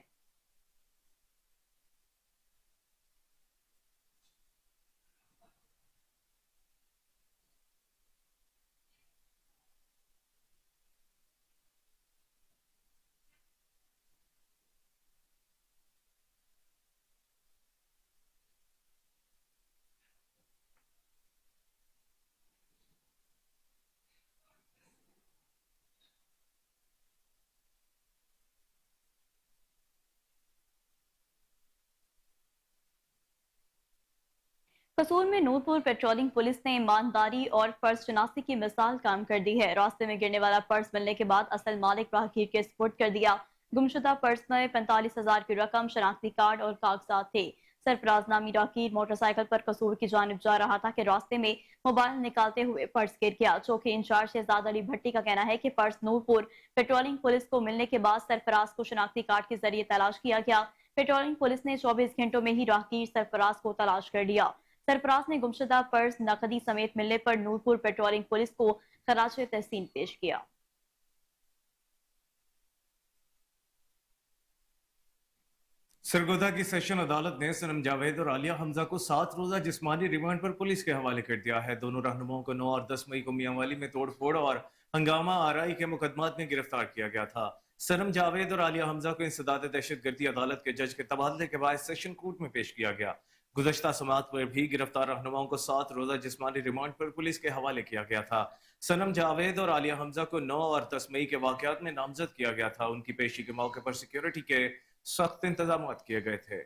قصور میں نورپور پیٹرولنگ پولیس نے ایمانداری اور فرض شناسی کی مثال کام کر دی ہے۔ راستے میں گرنے والا پرس ملنے کے بعد اصل مالک راہگیر کے سپرد کر دیا۔ گمشدہ پرس میں 45,000 کی رقم، شناختی کارڈ اور کاغذات تھے۔ سرفراز نامی راہگیر موٹر سائیکل پر قصور کی جانب جا رہا تھا کہ راستے میں موبائل نکالتے ہوئے پرس گر گیا۔ چوکی انچارج شہزاد علی بھٹی کا کہنا ہے کہ پرس نورپور پیٹرولنگ پولیس کو ملنے کے بعد سرفراز کو شناختی کارڈ کے ذریعے تلاش کیا گیا۔ پیٹرولنگ پولیس نے 24 گھنٹوں میں ہی راہگیر سرفراز کو تلاش کر لیا۔ سرفراز نے گمشدہ پرس نقدی سمیت ملنے پر نورپور پیٹرولنگ پولیس کو خراج تحسین پیش کیا۔ سرگودا کی سیشن عدالت نے صنم جاوید اور عالیہ حمزہ کو 7 روزہ جسمانی ریمانڈ پر پولیس کے حوالے کر دیا ہے۔ دونوں رہنماؤں کو 9 اور 10 مئی کو میاں والی میں توڑ پھوڑ اور हंगामा आरआई के मुकदमात में गिरफ्तार किया गया था। सनम जावेद और आलिया हमजा को इंसदाद दहशतगर्दी अदालत के जज के तबादले के बाद सेशन कोर्ट में पेश किया गया। गुज़श्ता समाअत पर भी गिरफ्तार रहनुमाओं को 7 रोजा जिस्मानी रिमांड पर पुलिस के हवाले किया गया था। सनम जावेद और आलिया हमजा को 9 और 10 मई के वाकयात में नामजद किया गया था। उनकी पेशी के मौके पर सिक्योरिटी के सख्त इंतजाम किए गए थे।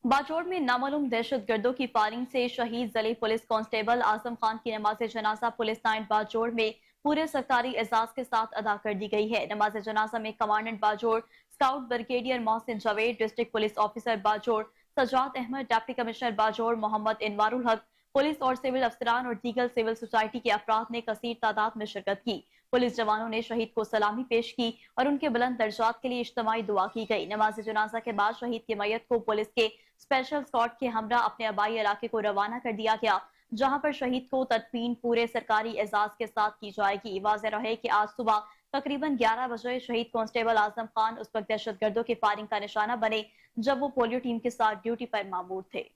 बाजोड़ में नामालूम दहशतगर्दों की फायरिंग से शहीद जली पुलिस कांस्टेबल आजम खान की नमाज जनाजा पुलिस लाइन बाजोड़ में पूरे सरकारी एजाज के साथ अदा कर दी गई है। नमाज जनाजा में commandant Bajaur, scout brigadier Mohsin Javed, district police officer Bajaur Sajjad Ahmad, deputy commissioner Bajaur Mohammad Anwarul Haq, police और सिविल अफसरान और दीगर सिविल सोसाइटी के अफराद ने कसीर तादाद में शिरकत की। पुलिस जवानों ने शहीद को सलामी पेश की और उनके बुलंद दर्जात के लिए इज्तिमाई दुआ की गई। नमाज जनाजा के बाद शहीद की मैयत को पुलिस के स्पेशल स्क्वाड के हमरा अपने आबाई इलाके को रवाना कर दिया गया, जहां पर शहीद को तदफीन पूरे सरकारी एजाज के साथ की जाएगी। वाज़ेह रहे कि आज सुबह तकरीबन 11 बजे शहीद कांस्टेबल आजम खान उस वक्त दहशतगर्दों की फायरिंग का निशाना बने जब वो पोलियो टीम के साथ ड्यूटी पर मामूर थे।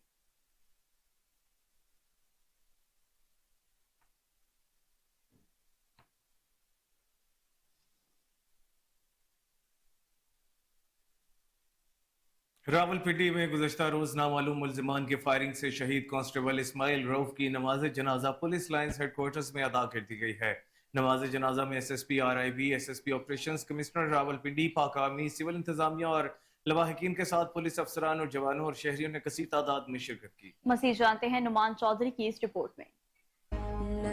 रावलपिंडी में गुज़श्ता रोज नामालूम मुल्जिमान की फायरिंग से शहीद कांस्टेबल इस्माइल रऊफ की नमाज जनाजा पुलिस लाइन्स हेडक्वार्टर्स में अदा कर दी गई है। नमाज जनाजा में SSP RIB, SSP operations, commissioner Rawalpindi, पाक आर्मी, सिविल इंतजामिया और लवाहिकीन के साथ पुलिस अफसरान और जवानों और शहरियों ने कसीर तादाद में शिरकत की। मज़ीद जानते हैं नुमान चौधरी की इस रिपोर्ट में।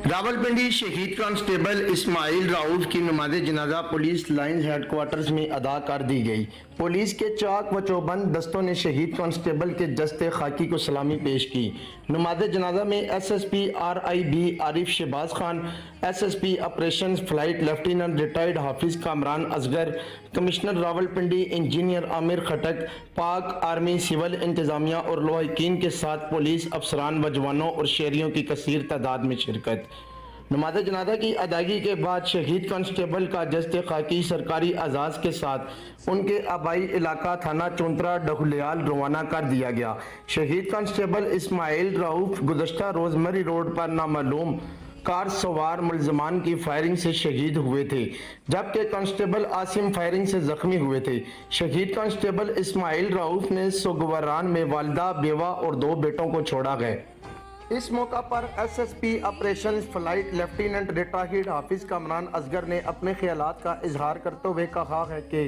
रावलपिंडी शहीद कांस्टेबल इस्माइल राउफ की नमाज जनाजा पुलिस लाइन्स हेडक्वार्टर्स में अदा कर दी गई। पुलिस के चाक व चौबंद दस्तों ने शहीद कांस्टेबल के जस्ते खाकी को सलामी पेश की। नमाज जनाजा में SSP RIB Arif Shahbaz Khan, SSP operations flight lieutenant retired Hafiz Kamran Asghar, commissioner Rawalpindi engineer Amir Khattak, Pak army, civil इंतजामिया और लवाहिकीन के साथ पुलिस अफसरान व जवानों और शहरियों की कसीर तादाद में शिरकत। नमाज जनाजा की अदायगी के बाद शहीद कांस्टेबल का जस्ते खाकी सरकारी एजाज के साथ उनके आबाई इलाका थाना चुंतरा डहुलियाल रवाना कर दिया गया। शहीद कांस्टेबल इस्माइल रऊफ गुज़श्ता रोज मरी रोड पर नामालूम कार सवार मुल्जिमान की फायरिंग से शहीद हुए थे, जबकि कांस्टेबल आसिम फायरिंग से जख्मी हुए थे। शहीद कांस्टेबल इस्माइल रऊफ ने सोगवारान में वालिदा, बेवा और 2 बेटों को छोड़ा गया। इस मौका पर SSP operations flight lieutenant retired Hafiz Kamran Asghar ने अपने ख्यालात का इजहार करते हुए कहा है कि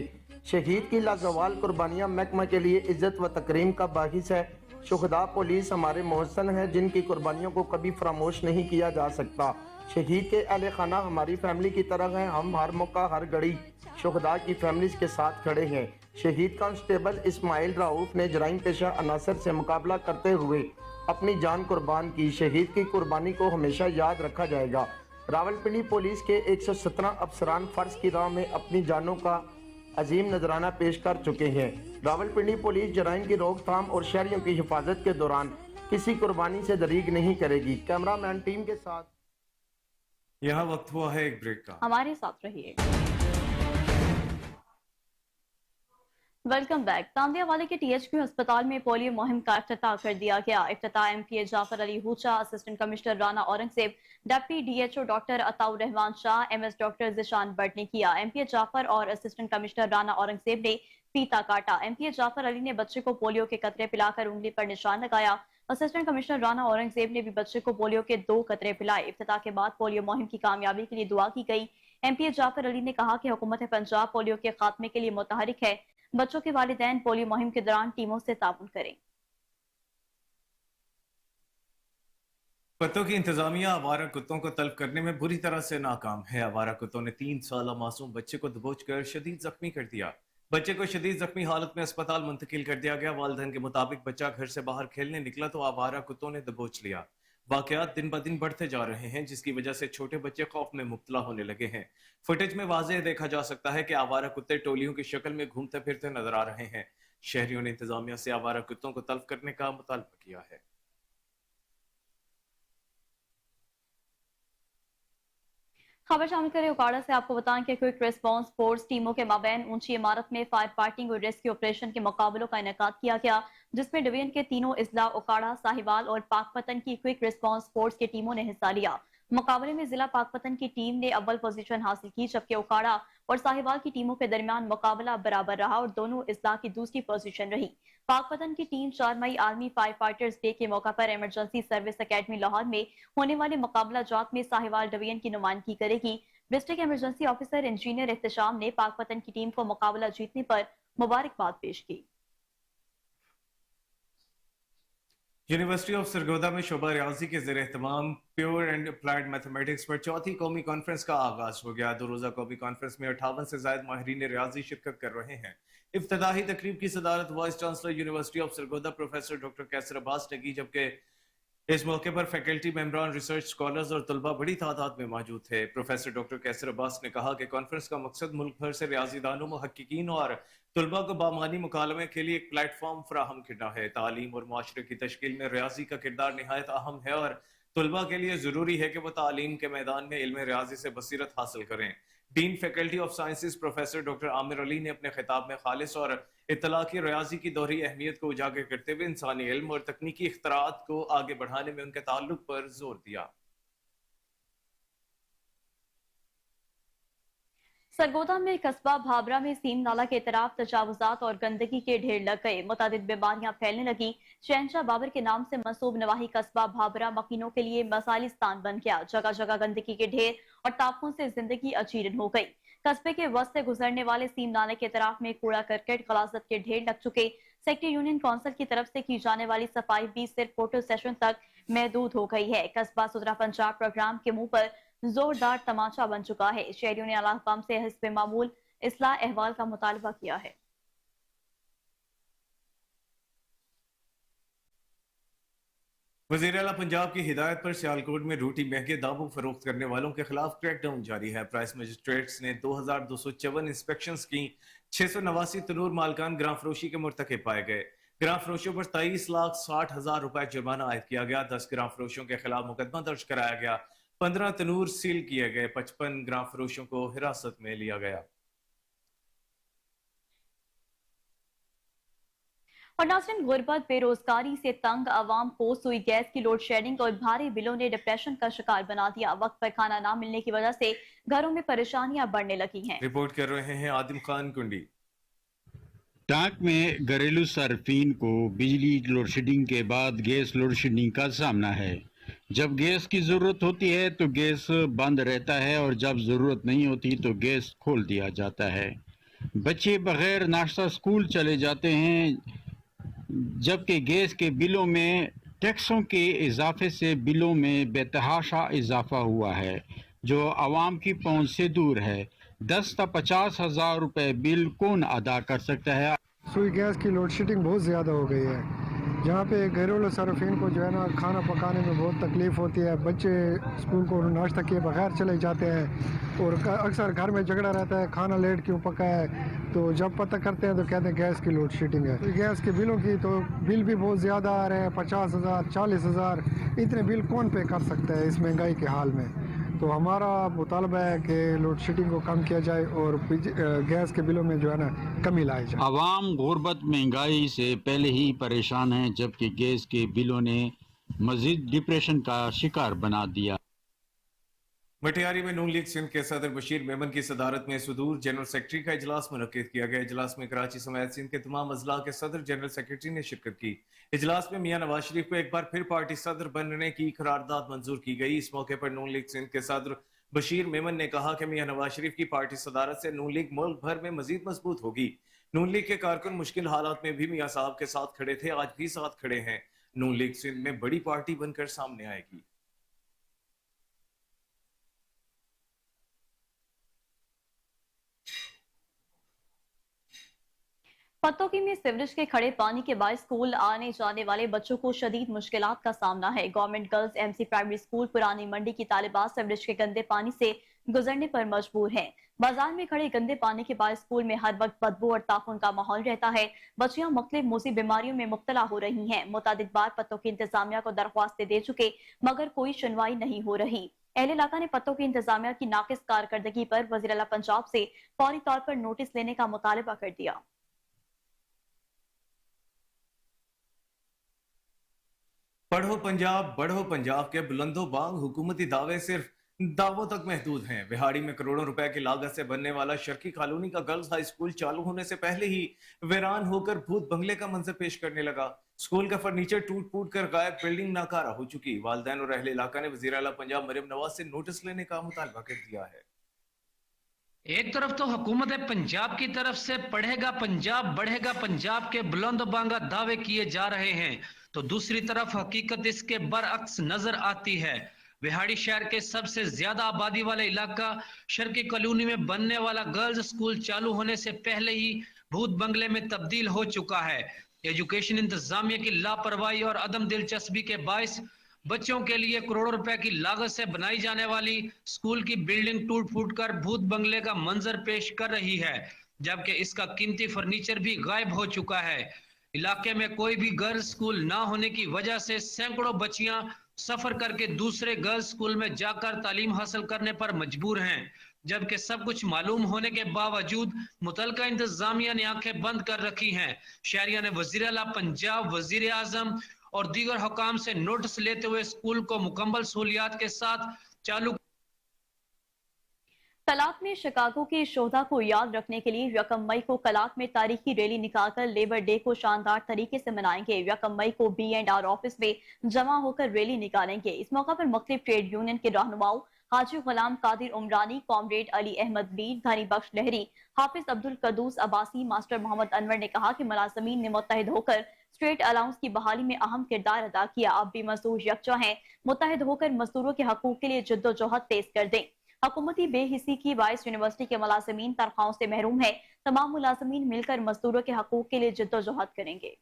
शहीद की लाजवाल कुर्बानियाँ महकमा के लिए इज्जत व तकरीम का बाहिस है। शुहदा पुलिस हमारे मोहसन हैं जिनकी कुर्बानियों को कभी फरामोश नहीं किया जा सकता। शहीद के अहले खाना हमारी फैमिली की तरह हैं। हम हर मौका हर घड़ी शुहदा की फैमिलीज के साथ खड़े हैं। शहीद कांस्टेबल इस्माइल राउफ ने जराइम पेशा अनासर से मुकाबला करते हुए अपनी जान कुर्बान की। शहीद की कुर्बानी को हमेशा याद रखा जाएगा। रावलपिंडी पुलिस के 117 अफसरान फर्ज की राह में अपनी जानों का अजीम नजराना पेश कर चुके हैं। रावलपिंडी पुलिस जराइम की रोकथाम और शहरियों की हिफाजत के दौरान किसी कुर्बानी से दरीग नहीं करेगी। कैमरामैन टीम के साथ यहाँ वक्त हुआ है एक ब्रेक का, हमारे साथ रहिए। Welcome back. तांदिया वाले के THQ अस्पताल में पोलियो मुहिम का इफ्तिताह कर दिया गया। इफ्तिताह MPA Jafar Ali Hoocha, assistant commissioner Rana Aurangzeb, deputy DHO doctor Ataur Rahman Shah, MS doctor Zeeshan Butt ने किया। MPA जाफर और असिस्टेंट कमिश्नर राना औरंगजेब ने फीता काटा। MPA जाफर अली ने बच्चे को पोलियो के कतरे पिलाकर उंगली पर निशान लगाया। असिस्टेंट कमिश्नर राना औरंगजेब ने भी बच्चे को पोलियो के 2 कतरे पिलाए। इफ्तिताह के बाद पोलियो मुहिम की कामयाबी के लिए दुआ की गई। MPA जाफर अली ने कहा कि हुकूमत पंजाब पोलियो के खात्मे के लिए मुतहरिक है। बच्चों के वालिदैन पोलियो मुहिम के दौरान टीमों से ताउन करें। पत्तों की इंतजामिया आवारा कुत्तों को तलब करने में बुरी तरह से नाकाम है। आवारा कुत्तों ने 3 साला मासूम बच्चे को दबोच कर शदीद जख्मी कर दिया। बच्चे को शदीद जख्मी हालत में अस्पताल मुंतकिल कर दिया गया। वालिदैन के मुताबिक बच्चा घर से बाहर खेलने निकला तो आवारा कुत्तों ने दबोच लिया। वाकयात दिन ब दिन बढ़ते जा रहे हैं, जिसकी वजह से छोटे बच्चे खौफ में मुब्तला होने लगे हैं। फुटेज में वाज़ेह देखा जा सकता है कि आवारा कुत्ते टोलियों की शक्ल में घूमते फिरते नजर आ रहे हैं। शहरियों ने इंतजामिया से आवारा कुत्तों को तलब करने का मुतालबा किया है। खबर शामिल करें उकाड़ा से। आपको बताएं कि क्विक रिस्पांस फोर्स टीमों के माबैन ऊंची इमारत में फायर फाइटिंग और रेस्क्यू ऑपरेशन के मुकाबलों का इनेकाद किया गया, जिसमें डिवीजन के तीनों इजला उकाड़ा, साहिवाल और पाकपतन की क्विक रिस्पांस फोर्स की टीमों ने हिस्सा लिया। मुकाबले में जिला पाकपतन की टीम ने अव्वल पोजीशन हासिल की, जबकि उकाड़ा और साहिवाल की टीमों के दरमियान मुकाबला बराबर रहा और दोनों इजला की दूसरी पोजीशन रही। पाकपतन की टीम 4 मई आर्मी फायर फाइटर्स डे के मौका पर इमरजेंसी सर्विस अकेडमी लाहौर में होने वाले मुकाबला जात में साहिवाल डिवीजन की नुमाइंदगी करेगी। District emergency officer engineer Ehtesham ने पाकपतन की टीम को मुकाबला जीतने पर मुबारकबाद पेश की। यूनिवर्सिटी ऑफ सरगोदा में शोबा रियाजी के ज़ेर एहतमाम प्योर एंड अप्लाइड मैथमेटिक्स पर चौथी कौमी कॉन्फ्रेंस का आगाज हो गया। 2 रोज़ा कौमी कॉन्फ्रेंस में 58 से ज्यादा माहिरीन रियाजी शिरकत कर रहे हैं। इफ्तिताही तकरीब की सदारत vice chancellor university of Sargodha professor doctor Qaiser Abbas ने की, जबकि इस मौके पर फैकल्टी मेंबरान, रिसर्च स्कॉलर्स और तलबा बड़ी तादाद में मौजूद थे। प्रोफेसर डॉक्टर कैसर अब्बास ने कहा कि कॉन्फ्रेंस का मकसद मुल्क भर से रियाजीदानों, मुहक्किकीन और तलबा को बामानी मुकालमे के लिए एक प्लेटफॉर्म फराहम करना है। तालीम और माशरे की तश्कील में रियाजी का किरदार निहायत अहम है और तलबा के लिए ज़रूरी है कि वह तालीम के मैदान में इल्म रियाजी से बसीरत हासिल करें। Dean faculty of sciences professor doctor Aamir Ali ने अपने खिताब में खालिस और इत्तलाकी रियाजी की दोहरी अहमियत को उजागर करते हुए इंसानी इल्म और तकनीकी इख्तरात को आगे बढ़ाने में उनके ताल्लुक पर जोर दिया। सरगोदा में कस्बा भाबरा में सीम नाला के तरफ तजावुजात और गंदगी के ढेर लग गए, मुतादिद बीमारियां फैलने लगी। शहनशाह बाबर के नाम से मंसूब नवाही कस्बा भाबरा मकीनों के लिए मसालिस्तान बन गया। जगह जगह गंदगी के ढेर और ताफों से जिंदगी अचीरन हो गई। कस्बे के वस्त से गुजरने वाले सीम नाले के तरफ में कूड़ा करकट, गलाजत के ढेर लग चुके। सेक्रेटरी यूनियन काउंसिल की तरफ से की जाने वाली सफाई भी सिर्फ फोटो सेशन तक महदूद हो गई है। कस्बा सुथरा पंजाब प्रोग्राम के मुंह पर जोरदार तमाचा बन चुका है। शहरियों ने आला हुकाम से हिस्ब मामूल इस्लाह अहवाल का मुतालबा किया है। वज़ीर आला पंजाब की हिदायत पर सियालकोट में रोटी महंगे दामों फरोख्त करने वालों के खिलाफ क्रैकडाउन जारी है। प्राइस मजिस्ट्रेट्स ने 2254 इंस्पेक्शंस की। 689 तनूर मालकान ग्राम फरोशी के मुर्तकिब पाए गए। ग्राम फरोशों पर 23,60,000 रुपए जुर्माना आयद किया गया। 10 ग्राम फरोशों के खिलाफ मुकदमा दर्ज कराया गया। 15 तनूर सील किए गए। 55 ग्राम फरोशों को हिरासत में लिया गया। और नाज़रीन, गुर्बत, बेरोजगारी से तंग आवाम को सुई गैस की लोड शेडिंग और भारी बिलों ने डिप्रेशन का शिकार बना दिया। वक्त पर खाना ना मिलने की वजह से घरों में परेशानियां बढ़ने लगी हैं। रिपोर्ट कर रहे हैं आदिम खान कुंडी। टांक में घरेलू सार्फिन को बिजली लोड शेडिंग के बाद गैस लोड शेडिंग का सामना है। जब गैस की ज़रूरत होती है तो गैस बंद रहता है और जब ज़रूरत नहीं होती तो गैस खोल दिया जाता है। बच्चे बगैर नाश्ता स्कूल चले जाते हैं, जबकि गैस के बिलों में टैक्सों के इजाफे से बिलों में बेतहाशा इजाफा हुआ है, जो आवाम की पहुंच से दूर है। 10 से 50 हज़ार रुपए बिल कौन अदा कर सकता है? सुई गैस की लोड शेडिंग बहुत ज़्यादा हो गई है, जहाँ पे घरेलू सार्फिन को जो है ना खाना पकाने में बहुत तकलीफ़ होती है। बच्चे स्कूल को नाश्ता किए बगैर चले जाते हैं और अक्सर घर में झगड़ा रहता है, खाना लेट क्यों पका है। तो जब पता करते हैं तो कहते हैं गैस की लोड शेडिंग है। तो गैस के बिलों की तो बिल भी बहुत ज़्यादा आ रहे हैं, 50,000, 40,000। इतने बिल कौन पे कर सकता है इस महंगाई के हाल में? तो हमारा मुतालबा है कि लोड शेडिंग को कम किया जाए और गैस के बिलों में जो है ना कमी लाई जाए। आवाम गुर्बत महंगाई से पहले ही परेशान है, जबकि गैस के बिलों ने मजीद डिप्रेशन का शिकार बना दिया। मटियारी में नून लीग सिंध के सदर बशीर मेमन की सदारत में सुदूर जनरल सेक्रेटरी का इजलास मुनक्किद किया गया। इजलास में कराची समेत सिंध के तमाम अजला के सदर जनरल सेक्रेटरी ने शिरकत की। इजलास में मियां नवाज शरीफ को एक बार फिर पार्टी सदर बनने की करारदाद मंजूर की गई। इस मौके पर नून लीग सिंध के सदर बशीर मेमन ने कहा कि मियां नवाज शरीफ की पार्टी सदारत से नून लीग मुल्क भर में मजीद मजबूत होगी। नून लीग के कारकुन मुश्किल हालात में भी मियां साहब के साथ खड़े थे, आज भी साथ खड़े हैं। नून लीग सिंध में बड़ी पार्टी बनकर सामने आएगी। पत्तोकी में सीवरेज के खड़े पानी के बायस स्कूल आने जाने वाले बच्चों को शदीद मुश्किलात का सामना है। Government girls MC primary school पुरानी मंडी की तालिबात सीवरेज के गंदे पानी से गुजरने पर मजबूर हैं। बाजार में खड़े गंदे पानी के बायस स्कूल में हर वक्त बदबू और ताफुन का माहौल रहता है। बच्चियां मुख्तलिफ मौसी बीमारियों में मुब्तला हो रही हैं। मुतादिद बार पत्तोकी इंतजामिया को दरख्वास्तें दे चुके मगर कोई सुनवाई नहीं हो रही। अहले इलाका ने पत्तों की इंतजामिया की नाकिस कारकर्दगी पर वज़ीर आला पंजाब से फौरी तौर पर नोटिस लेने का मुतालबा कर दिया। पढ़ो पंजाब बढ़ो पंजाब के बुलंदो बांग हुकूमती दावे सिर्फ दावों तक महदूद हैं। बिहाड़ी में करोड़ों रुपए की लागत से बनने वाला शर्की कॉलोनी का गर्ल्स हाई स्कूल चालू होने से पहले ही वीरान होकर भूत बंगले का मंजर पेश करने लगा। स्कूल का फर्नीचर टूट फूट कर गायब, बिल्डिंग नाकारा हो चुकी। वालिदैन और अहले इलाका ने वज़ीर आला पंजाब मरियम नवाज से नोटिस लेने का मुतालबा कर दिया है। एक तरफ तो हुकूमत पंजाब की तरफ से पढ़ेगा पंजाब बढ़ेगा पंजाब के बुलंद बांगा दावे किए जा रहे हैं, तो दूसरी तरफ हकीकत इसके बरअक्स नजर आती है। बिहाड़ी शहर के सबसे ज्यादा आबादी वाले इलाका शर्की कॉलोनी में बनने वाला गर्ल्स स्कूल चालू होने से पहले ही भूत बंगले में तब्दील हो चुका है। एजुकेशन इंतजामिया की लापरवाही और अदम दिलचस्पी के बायस बच्चों के लिए करोड़ों रुपए की लागत से बनाई जाने वाली स्कूल की बिल्डिंग टूट फूट कर भूत बंगले का मंजर पेश कर रही है, जबकि इसका कीमती फर्नीचर भी गायब हो चुका है। इलाके में कोई भी गर्ल्स स्कूल ना होने की वजह से सैकड़ों बच्चियां सफर करके दूसरे गर्ल्स स्कूल में जाकर तालीम हासिल करने पर मजबूर हैं, जबकि सब कुछ मालूम होने के बावजूद मुतलका इंतजामिया ने आंखें बंद कर रखी हैं। शहरिया ने वज़ीर आला पंजाब, वज़ीर आज़म और दीगर हुकाम से नोटिस लेते हुए स्कूल को मुकम्मल सहूलियात के साथ चालू। कलात में शिकागो के शोधा को याद रखने के लिए 1 मई को कलात में तारीखी रैली निकालकर लेबर डे को शानदार तरीके से मनाएंगे। 1 मई को B&R ऑफिस में जमा होकर रैली निकालेंगे। इस मौका पर मुख्तलिफ ट्रेड यूनियन के रहनुमाओं हाजी गुलाम कादिर उमरानी, कॉमरेड अली अहमद मीर, धनी बख्श लहरी, हाफिज अब्दुल कदूस अब्बासी, मास्टर मोहम्मद अनवर ने कहा कि मुलाजमीन ने मुत्तहिद होकर स्टेट अलाउंस की बहाली में अहम किरदार अदा किया। अब भी मजदूर यकजा हैं, मुत्तहिद होकर मजदूरों के हकूक के लिए जद्दोजहद तेज कर दें। हुकूमती बेहिसी की बाइस यूनिवर्सिटी के मुलाजमीन तनख्वाहों से महरूम है। तमाम मुलाजमीन मिलकर मजदूरों के हकूक के लिए जद्दोजहद करेंगे।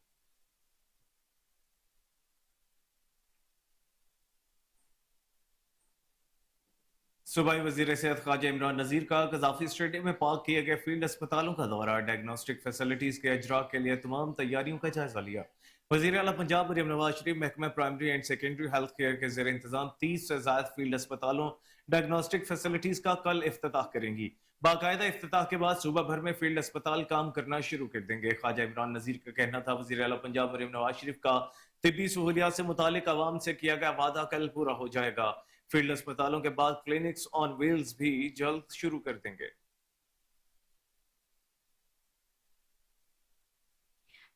सूबाई वजीर सेहत ख्वाजा इमरान नजीर का कजाफी स्टेडियम में पार्क किए गए फील्ड अस्पतालों का दौरा, डायग्नोस्टिक फैसिलिटीज के अजरा के लिए तमाम तैयारियों का जायजा लिया। वज़ीर आला पंजाब मरियम नवाज शरीफ महकमा primary and secondary health care के ज़ेर इंतजाम 30 से ज़ायद फील्ड अस्पतालों डायग्नोस्टिक फैसिलिटीज का कल इफ्तिताह करेंगी। बाकायदा इफ्तिताह के बाद सूबा भर में फील्ड अस्पताल काम करना शुरू कर देंगे। ख्वाजा इमरान नजीर का कहना था वज़ीर आला पंजाब मरियम नवाज शरीफ का तिब्बी सहूलियात से मुतालिक अवाम से किया गया वादा कल पूरा हो जाएगा। फील्ड अस्पतालों के बाद क्लिनिक्स ऑन व्हील्स भी जल्द शुरू कर देंगे।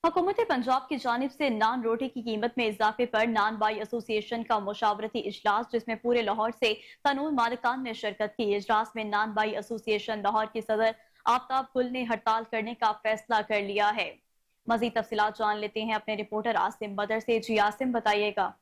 हुकूमत पंजाब की जानिब से नान रोटी की कीमत में इजाफे पर नान बाई एसोसिएशन का मुशावरती इजलास, जिसमें पूरे लाहौर से कानून मालिकान ने शिरकत की। इजलास में नान बाई एसोसिएशन लाहौर की सदर आफ्ताब गुल ने हड़ताल करने का फैसला कर लिया है। मजीद तफसीलात जान लेते हैं अपने रिपोर्टर आसिम बदर से। जी आसिम, बताइएगा।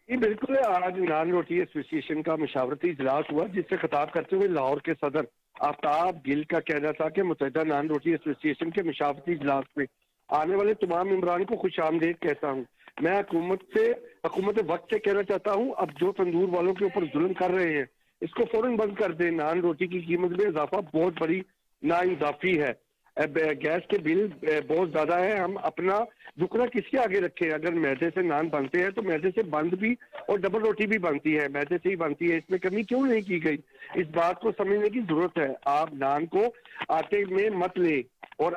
जी बिल्कुल, आज नान रोटी एसोसिएशन का मुशावरती इजलास हुआ, जिससे खिताब करते हुए लाहौर के सदर आफ्ताब गिल का कहना था कि मुत्तहिदा नान रोटी एसोसिएशन के मुशावरती इजलास में आने वाले तमाम मेंबरान को खुश आमदीद कहता हूँ। मैं हुकूमत वक्त से कहना चाहता हूँ, अब जो तंदूर वालों के ऊपर जुल्म कर रहे हैं इसको फौरन बंद कर दें। नान रोटी की कीमत में इजाफा बहुत बड़ी नाइंसाफी है। गैस के बिल बहुत ज्यादा है। हम अपना दुकड़ा किसके आगे रखें? अगर मैदे से नान बनते हैं तो मैदे से बंद भी और डबल रोटी भी बनती है, मैदे से ही बनती है। इसमें कमी क्यों नहीं की गई? इस बात को समझने की जरूरत है। आप नान को आटे में मत ले। और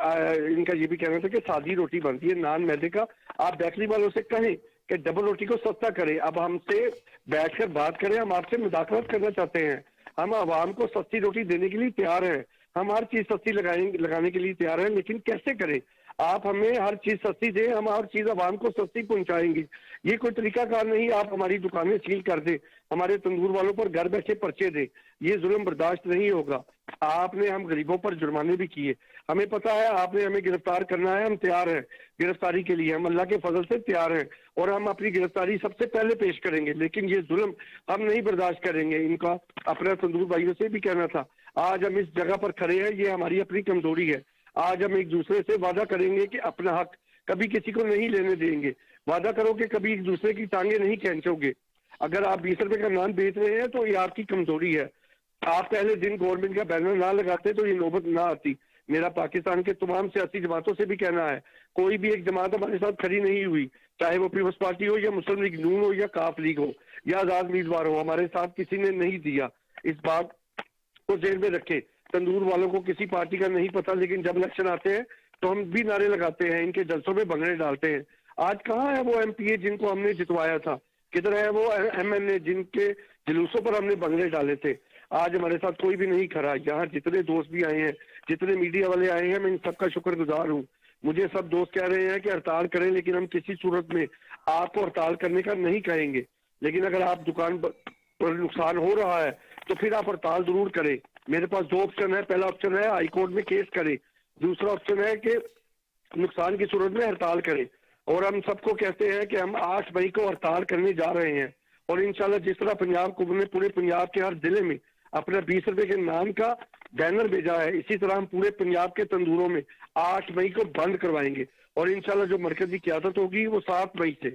इनका ये भी कहना था कि सादी रोटी बनती है नान मैदे का। आप बेकरी वालों से कहें कि डबल रोटी को सस्ता करें। अब हमसे बैठकर बात करें, हम आपसे मुदाखलत करना चाहते हैं। हम आवाम को सस्ती रोटी देने के लिए तैयार हैं। हम हर चीज सस्ती लगाने के लिए तैयार हैं, लेकिन कैसे करें? आप हमें हर चीज सस्ती दें, हम हर चीज आवाम को सस्ती पहुंचाएंगे। ये कोई तरीकाकार नहीं। आप हमारी दुकानें सील कर दें, हमारे तंदूर वालों पर घर बैठे पर्चे दें, ये जुल्म बर्दाश्त नहीं होगा। आपने हम गरीबों पर जुर्माने भी किए। हमें पता है आपने हमें गिरफ्तार करना है, हम तैयार हैं गिरफ्तारी के लिए। हम अल्लाह के फजल से तैयार हैं और हम अपनी गिरफ्तारी सबसे पहले पेश करेंगे, लेकिन ये जुल्म हम नहीं बर्दाश्त करेंगे। इनका अपना तंदूर भाइयों से भी कहना था, आज हम इस जगह पर खड़े हैं, ये हमारी अपनी कमजोरी है। आज हम एक दूसरे से वादा करेंगे कि अपना हक कभी किसी को नहीं लेने देंगे। वादा करो कि कभी एक दूसरे की टांगे नहीं खींचोगे। अगर आप 20 रुपए का नान बेच रहे हैं तो ये आपकी कमजोरी है। आप पहले दिन गवर्नमेंट का बैनर ना लगाते तो ये नौबत ना आती, میرا پاکستان کے تمام سیاسی جماعتوں سے بھی کہنا ہے، کوئی بھی ایک جماعت ہمارے ساتھ کھڑی نہیں ہوئی، چاہے وہ پیپلز پارٹی ہو یا مسلم لیگ نون ہو یا کاف لیگ ہو یا آزاد امیدوار ہو، ہمارے ساتھ کسی نے نہیں دیا. اس بات کو ذہن میں رکھے. تندور والوں کو کسی پارٹی کا نہیں پتا، لیکن جب الیکشن آتے ہیں تو ہم بھی نعرے لگاتے ہیں، ان کے جلسوں میں بھنگڑے ڈالتے ہیں. آج کہاں ہے وہ ایم پی اے جن کو ہم نے جتوایا تھا؟ کدھر ہے وہ ایم این اے جن کے جلوسوں پر ہم نے بھنگڑے ڈالے تھے؟ آج ہمارے ساتھ کوئی بھی نہیں کھڑا. یہاں جتنے دوست بھی آئے ہیں، جتنے میڈیا والے آئے ہیں، میں ان سب کا شکر گزار ہوں. مجھے سب دوست کہہ رہے ہیں کہ ہڑتال کریں، لیکن ہم کسی صورت میں آپ کو ہڑتال کرنے کا نہیں کہیں گے. لیکن اگر آپ دکان پر نقصان ہو رہا ہے تو پھر آپ ہڑتال ضرور کریں. میرے پاس دو آپشن ہے. پہلا آپشن ہے ہائی کورٹ میں کیس کریں، دوسرا آپشن ہے کہ نقصان کی صورت میں ہڑتال کریں. اور ہم سب کو کہتے ہیں کہ ہم 8 مئی کو ہڑتال کرنے جا رہے ہیں، اور انشاءاللہ جس طرح پنجاب کو نے پورے پنجاب کے ہر ضلع میں اپنا 20 روپے کے نام کا بینر بھیجا ہے، اسی طرح ہم پورے پنجاب کے تندوروں میں 8 مئی کو بند کروائیں گے. اور انشاءاللہ جو مرکزی قیادت ہوگی وہ 7 مئی سے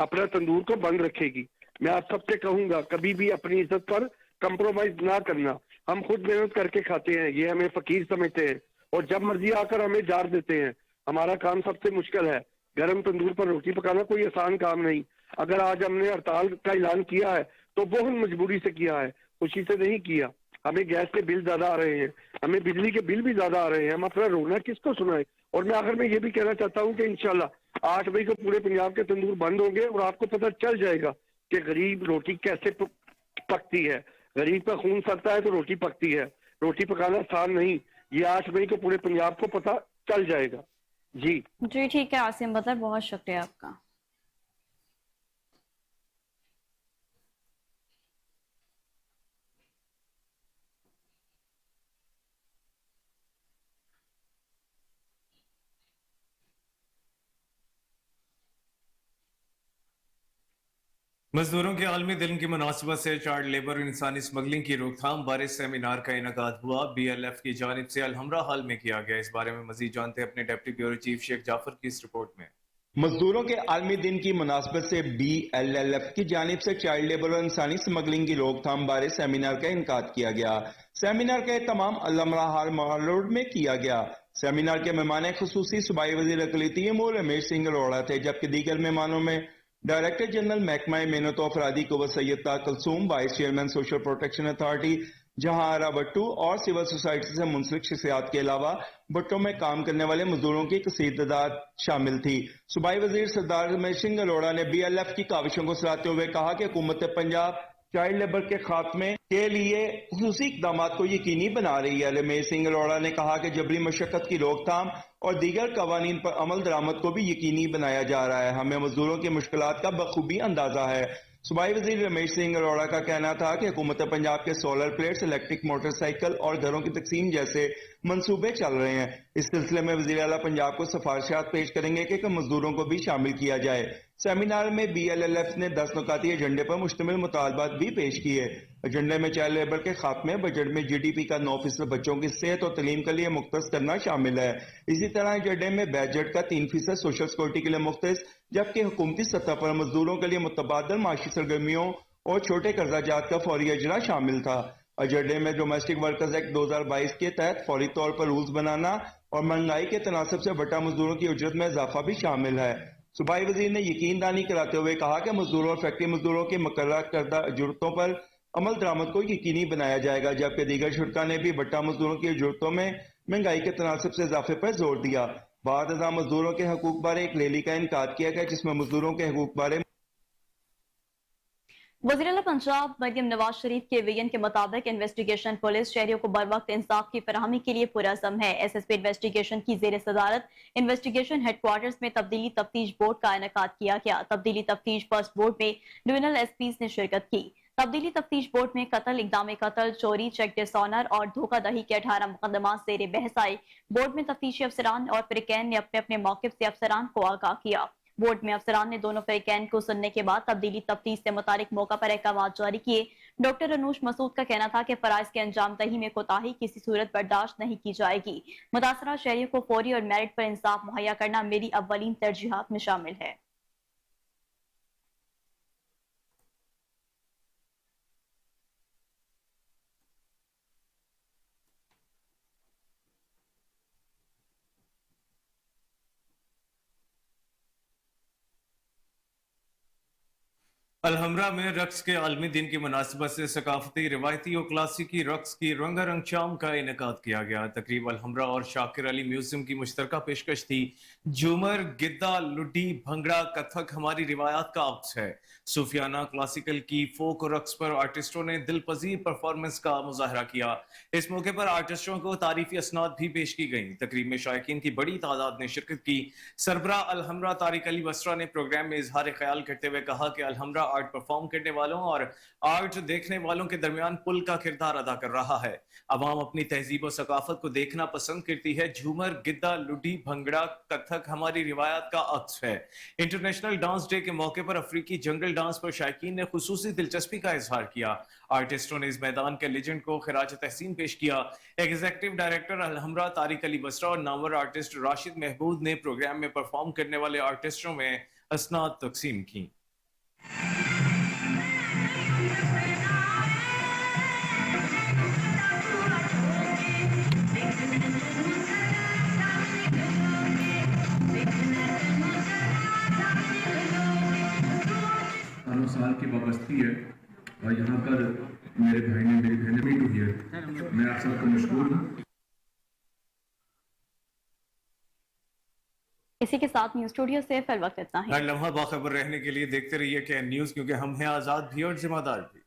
اپنا تندور کو بند رکھے گی. میں آپ سب سے کہوں گا کبھی بھی اپنی عزت پر کمپرومائز نہ کرنا. ہم خود محنت کر کے کھاتے ہیں، یہ ہمیں فقیر سمجھتے ہیں اور جب مرضی آ کر ہمیں جار دیتے ہیں. ہمارا کام سب سے مشکل ہے. گرم تندور پر روٹی پکانا کوئی آسان کام نہیں. اگر آج ہم نے ہڑتال کا اعلان کیا ہے تو بہت مجبوری سے کیا ہے، خوشی سے نہیں کیا. ہمیں گیس کے بل زیادہ آ رہے ہیں، ہمیں بجلی کے بل بھی زیادہ آ رہے ہیں. ہم اپنا رونا کس کو سنائیں؟ اور میں آخر میں یہ بھی کہنا چاہتا ہوں کہ انشاءاللہ 8 مئی کو پورے پنجاب کے تندور بند ہوں گے اور آپ کو پتہ چل جائے گا کہ غریب روٹی کیسے پکتی ہے. غریب کا خون سڑتا ہے تو روٹی پکتی ہے. روٹی پکانا آسان نہیں. یہ 8 مئی کو پورے پنجاب کو پتہ چل جائے گا. جی ٹھیک ہے عاصم بدر، بہت شکریہ آپ کا. مزدوروں کے عالمی دن کی مناسبت سے چائلڈ لیبر اور انسانی اسمگلنگ کی روک تھام بارے سیمینار کا انعقاد ہوا. بی ایل ایف کی جانب سے الحمرا ہال میں کیا گیا. اس بارے میں مزید جانتے ہیں اپنے ڈپٹی بیورو چیف شیخ جعفر کی اس رپورٹ میں. مزدوروں کے عالمی دن کی مناسبت سے بی ایل ایل ایف کی جانب سے چائلڈ لیبر اور انسانی اسمگلنگ کی روک تھام بارے سیمینار کا انعقاد کیا گیا. سیمینار کا اہتمام الحمرا ہال مال روڈ میں کیا گیا. سیمینار کے مہمان خصوصی صوبائی وزیر اقلیتی امور رمیش سنگھ اروڑہ تھے، جبکہ دیگر مہمانوں میں ڈائریکٹر جنرل محکمہ محنت و افرادی قوت سید طاق Kulsoom, vice chairman social protection authority جہاں آرا بٹو اور سول سوسائٹی سے منسلک شخصیات کے علاوہ بٹوں میں کام کرنے والے مزدوروں کی کثیر تعداد شامل تھی. صوبائی وزیر سردار رمیش سنگھ اروڑہ نے بی ایل ایف کی کاوشوں کو سراہتے ہوئے کہا کہ حکومت پنجاب چائلڈ لیبر کے خاتمے کے لیے خصوصی اقدامات کو یقینی بنا رہی ہے. رمیش سنگھ اروڑہ نے کہا کہ جبری مشقت کی روک تھام اور دیگر قوانین پر عمل درآمد کو بھی یقینی بنایا جا رہا ہے. ہمیں مزدوروں کی مشکلات کا بخوبی اندازہ ہے. صوبائی وزیر رمیش سنگھ اروڑہ کا کہنا تھا کہ حکومت پنجاب کے solar plates, electric motor cycle اور گھروں کی تقسیم جیسے منصوبے چل رہے ہیں. اس سلسلے میں وزیر اعلیٰ پنجاب کو سفارشات پیش کریں گے کہ مزدوروں کو بھی شامل کیا جائے. سیمینار میں بی ایل ایل ایف نے 10 نکاتی ایجنڈے پر مشتمل مطالبات بھی پیش کیے. ایجنڈے میں چائلڈ لیبر کے خاتمے، بجٹ میں جی ڈی پی کا 9% بچوں کی صحت اور تعلیم کے لیے مختص کرنا شامل ہے. اسی طرح ایجنڈے میں بجٹ کا 3% سوشل سیکورٹی کے لیے مختص، جبکہ حکومتی سطح پر مزدوروں کے لیے متبادل معاشی سرگرمیوں اور چھوٹے قرضہ جات کا فوری اجرا شامل تھا. ایجنڈے میں ڈومیسٹک ورکرز ایکٹ 2022 کے تحت فوری طور پر رولز بنانا اور مہنگائی کے تناسب سے بٹا مزدوروں کی اجرت میں اضافہ بھی شامل ہے. صوبائی وزیر نے یقین دہانی کراتے ہوئے کہا کہ مزدوروں اور فیکٹری مزدوروں کی مقررہ کردہ اجرتوں پر عمل درآمد کو یقینی بنایا جائے گا، جبکہ دیگر شرکا نے بھی بٹا مزدوروں کی اجرتوں میں مہنگائی کے تناسب سے اضافے پر زور دیا. بعد ازاں مزدوروں کے حقوق بارے ایک ریلی کا انعقاد کیا گیا، جس میں مزدوروں کے حقوق بارے وزیر اعلیٰ پنجاب مریم نواز شریف کے ویژن کے مطابق انویسٹیگیشن پولیس شہریوں کو بر وقت انصاف کی فراہمی کے لیے پرعزم ہے. ایس ایس پی انویسٹیگیشن کی زیر صدارت انویسٹیگیشن ہیڈ کوارٹرز میں تبدیلی تفتیش بورڈ کا انعقاد کیا گیا. تبدیلی تفتیش فرسٹ بورڈ میں ڈویژنل ایس پیز نے شرکت کی. تبدیلی تفتیش بورڈ میں قتل، اقدام قتل، چوری، چیک ڈس آنر اور دھوکہ دہی کے 18 مقدمات زیر بحث آئے. بورڈ میں تفتیشی افسران اور فریقین نے اپنے اپنے موقف سے افسران کو آگاہ کیا. بورڈ میں افسران نے دونوں فریقین کو سننے کے بعد تبدیلی تفتیش سے متعلق موقع پر احکامات جاری کیے. ڈاکٹر انوش مسعود کا کہنا تھا کہ فرائض کے انجام دہی میں کوتاہی کسی صورت برداشت نہیں کی جائے گی. متاثرہ شہریوں کو فوری اور میرٹ پر انصاف مہیا کرنا میری اولین ترجیحات میں شامل ہے. अलहमरा में रक्स के आलमी दिन की मुनासिबत से सकाफती रिवायती और क्लासिकी रक्स की रंगारंग शाम का इनेकाद किया गया। तकरीब अलहमरा और शाकिर अली म्यूजियम की मुश्तरका पेशकश थी। झूमर, गिद्दा, लुड्डी, भंगड़ा, कथक हमारी रिवायात का अक्स है। सूफियाना, क्लासिकल की फोक और रक्स पर आर्टिस्टों ने दिलपजीर परफॉर्मेंस का मुजाहरा किया। इस मौके पर आर्टिस्टों को तारीफी असनाद भी पेश की गई। तकरीब में शायकीन की बड़ी तादाद ने शिरकत की। सरबरा अलहमरा तारिक अली बसरा ने प्रोग्राम में इजहार ख्याल करते हुए कहा कि अलहमरा आर्ट परफॉर्म करने वालों और आर्ट देखने वालों के दरमियान पुल का किरदार अदा कर रहा है। अवाम अपनी तहजीब और सकाफत को देखना पसंद करती है। झूमर, गिद्दा, लुड्डी, भंगड़ा, कथक हमारी रिवायात का अक्स है। इंटरनेशनल डांस डे के मौके पर अफ्रीकी जंगल डांस पर शायकीन ने खुसूसी दिलचस्पी का इजहार किया। आर्टिस्टों ने इस मैदान के लेजेंड को खिराज तहसीन पेश किया। एग्जीक्यूटिव डायरेक्टर अलहमरा तारिक अली बसरा और नामवर आर्टिस्ट राशिद महबूद ने प्रोग्राम में परफॉर्म करने वाले आर्टिस्टों में असनाद तकसीम की। साल की वाबस्ती है और यहाँ पर मेरे भाई ने मेरी बहन मीट हुई है। मैं आप सबको मशहूर हूँ। इसी के साथ न्यूज स्टूडियो से फिल वक्त इतना ही। हर लम्हा बाखबर रहने के लिए देखते रहिए KN न्यूज़, क्योंकि हम हैं आजाद भी और जिम्मेदार भी।